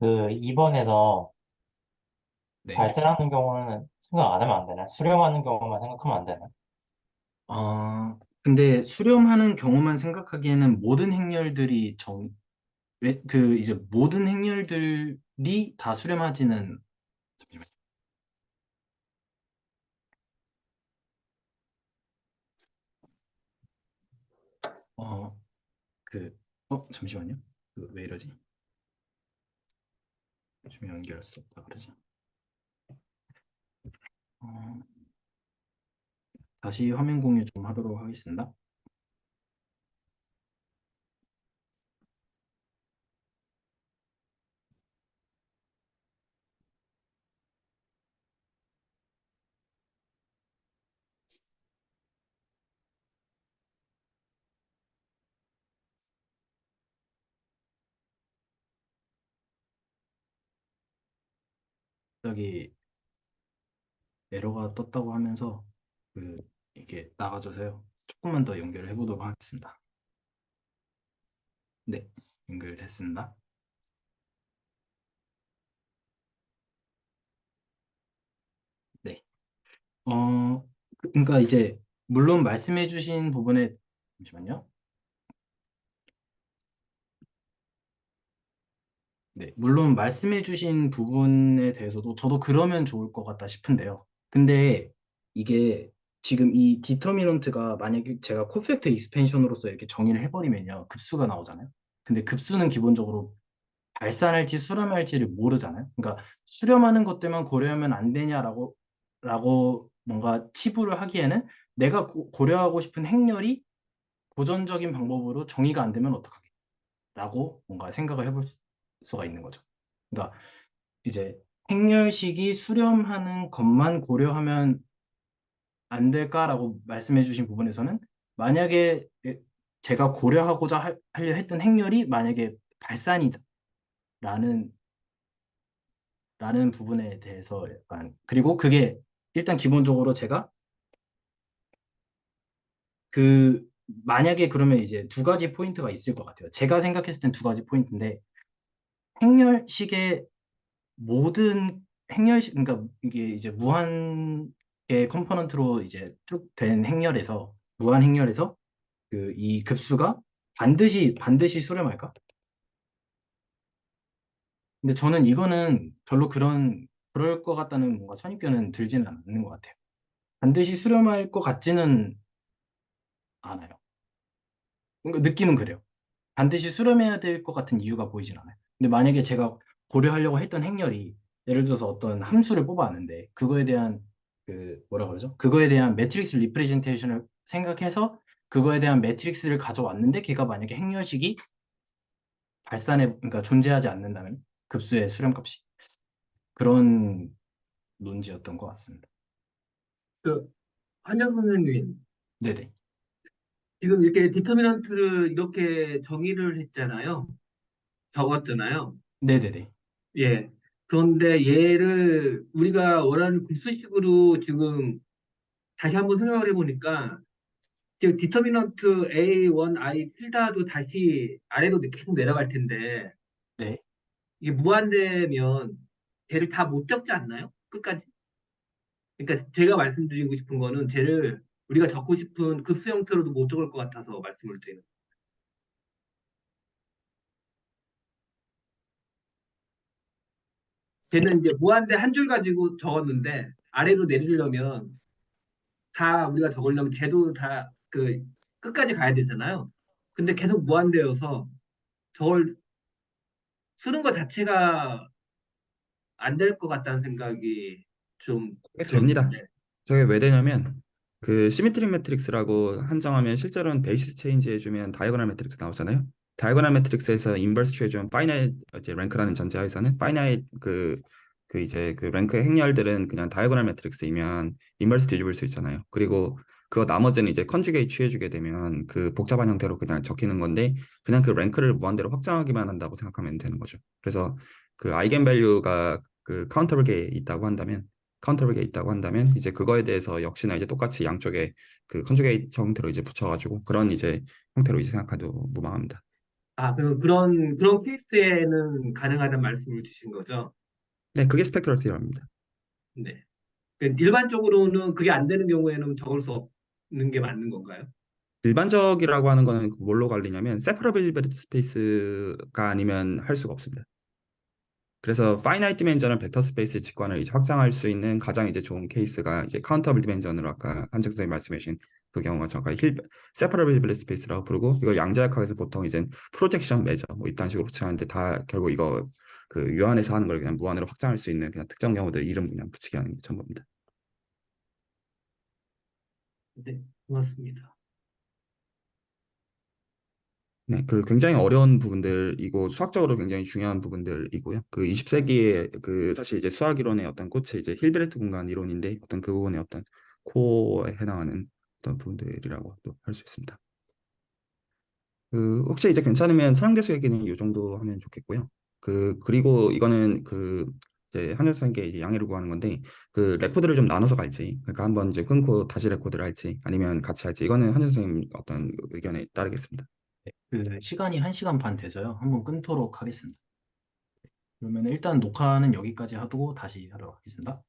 그 2번에서 네. 발생하는 경우는 생각 안 하면 안 되나? 수렴하는 경우만 생각하면 안 되나? 근데 수렴하는 경우만 생각하기에는 모든 행렬들이 이제 모든 행렬들이 다 수렴하지는, 잠시만요. 어, 잠시만요. 왜 이러지? 좀 연결할 수 없다 그러지. 어, 다시 화면 공유 좀 하도록 하겠습니다. 갑자기 에러가 떴다고 하면서 이게 나가져서요. 조금만 더 연결을 해보도록 하겠습니다. 네, 연결됐습니다. 네. 그러니까 이제 물론 말씀해주신 부분에 잠시만요. 네, 물론 말씀해주신 부분에 대해서도 저도 그러면 좋을 것 같다 싶은데요. 근데 이게 지금 이 디터미넌트가 만약에 제가 코팩터 익스펜션으로서 이렇게 정의를 해버리면요. 급수가 나오잖아요. 근데 급수는 기본적으로 발산할지 수렴할지를 모르잖아요. 그러니까 수렴하는 것들만 고려하면 안 되냐라고 뭔가 치부를 하기에는 내가 고려하고 싶은 행렬이 고전적인 방법으로 정의가 안 되면 어떡하게? 라고 뭔가 생각을 해볼 수가 있는 거죠. 그러니까 이제 행렬식이 수렴하는 것만 고려하면 안 될까라고 말씀해 주신 부분에서는 만약에 제가 고려하고자 하려 했던 행렬이 만약에 발산이다 라는 부분에 대해서 약간, 그리고 그게 일단 기본적으로 제가 그 만약에 그러면 이제 두 가지 포인트가 있을 것 같아요. 제가 생각했을 땐 두 가지 포인트인데, 행렬식의 모든 행렬식, 그러니까 이게 이제 무한의 컴포넌트로 이제 쭉 된 행렬에서, 무한 행렬에서 그 이 급수가 반드시 수렴할까? 근데 저는 이거는 별로 그럴 것 같다는 뭔가 선입견은 들지는 않는 것 같아요. 반드시 수렴할 것 같지는 않아요. 그러니까 느낌은 그래요. 반드시 수렴해야 될 것 같은 이유가 보이진 않아요. 근데 만약에 제가 고려하려고 했던 행렬이 예를 들어서 어떤 함수를 뽑아왔는데 그거에 대한 그 뭐라 그러죠? 그거에 대한 매트릭스 리프레젠테이션을 생각해서 그거에 대한 매트릭스를 가져왔는데 걔가 만약에 행렬식이 그러니까 존재하지 않는다면 급수의 수렴값이 그런 논지였던 것 같습니다. 그 한영 선생님, 네네. 지금 이렇게 디터미넌트를 이렇게 정의를 했잖아요. 적었잖아요. 네네네. 예. 그런데 얘를 우리가 원하는 급수식으로 지금 다시 한번 생각을 해보니까 지금 디터미넌트 A1, I tilda도 다시 아래로 계속 내려갈 텐데 네. 이게 무한대면 쟤를 다 못 적지 않나요? 끝까지? 그러니까 제가 말씀드리고 싶은 거는 쟤를 우리가 적고 싶은 급수 형태로도 못 적을 것 같아서 말씀을 드리는. 쟤는 이제 무한대 한 줄 가지고 적었는데 아래로 내리려면 다 우리가 적으려면 쟤도 다 그 끝까지 가야 되잖아요. 근데 계속 무한대여서 저걸 쓰는 것 자체가 안 될 것 같다는 생각이 좀 그게 됩니다. 들었는데. 저게 왜 되냐면 그 시메트릭 매트릭스라고 한정하면 실제로는 베이스 체인지 해주면 다이아고널 매트릭스 나오잖아요. 다이아고널 매트릭스에서 인버스 취해주면 파이나이트 이제 랭크라는 전제하에서는 파이나이트 그 이제 그 랭크의 행렬들은 그냥 다이아고널 매트릭스이면 인버스 뒤집을 수 있잖아요. 그리고 그거 나머지는 이제 컨주게이트 취해주게 되면 그 복잡한 형태로 그냥 적히는 건데 그냥 그 랭크를 무한대로 확장하기만 한다고 생각하면 되는 거죠. 그래서 그 아이겐 밸류가 그 카운터블계에 있다고 한다면 이제 그거에 대해서 역시나 이제 똑같이 양쪽에 그 컨주게이트 형태로 이제 붙여가지고 그런 이제 형태로 이제 생각해도 무방합니다. 아, 그런 케이스에는 가능하다는 말씀을 주신 거죠? 네, 그게 스펙트럴 티어입니다. 네. 일반적으로는 그게 안 되는 경우에는 적을 수 없는 게 맞는 건가요? 일반적이라고 하는 거는 뭘로 갈리냐면 세퍼러빌리티 스페이스가 아니면 할 수가 없습니다. 그래서 파이나이트 디멘전을 벡터 스페이스의 직관을 이제 확장할 수 있는 가장 이제 좋은 케이스가 이제 카운터블 디멘전으로 아까 한정 선생님 말씀하신 그 경우가 저가 세퍼러빌리티 스페이스라고 부르고 이걸 양자역학에서 보통 이제 프로젝션 매저 뭐 이딴 식으로 붙이는데 다 결국 이거 그 유한에서 하는 걸 그냥 무한으로 확장할 수 있는 그냥 특정 경우들 이름 그냥 붙이게 하는 게 전부입니다. 네, 고맙습니다. 네, 그 굉장히 어려운 부분들이고 수학적으로 굉장히 중요한 부분들이고요. 그 20세기에 그 사실 이제 수학 이론의 어떤 꽃이 이제 힐베르트 공간 이론인데 어떤 그 부분의 어떤 코어에 해당하는 어떤 부분들이라고 또 할 수 있습니다. 그 혹시 이제 괜찮으면 사랑대수 얘기는 이 정도 하면 좋겠고요. 그리고 이거는 그 이제 한효 선생님께 이제 양해를 구하는 건데 그 레코드를 좀 나눠서 갈지 그러니까 한번 이제 끊고 다시 레코드를 할지 아니면 같이 할지 이거는 한효 선생님 어떤 의견에 따르겠습니다. 그 시간이 1시간 반 돼서요. 한번 끊도록 하겠습니다. 그러면 일단 녹화는 여기까지 하고 다시 하도록 하겠습니다.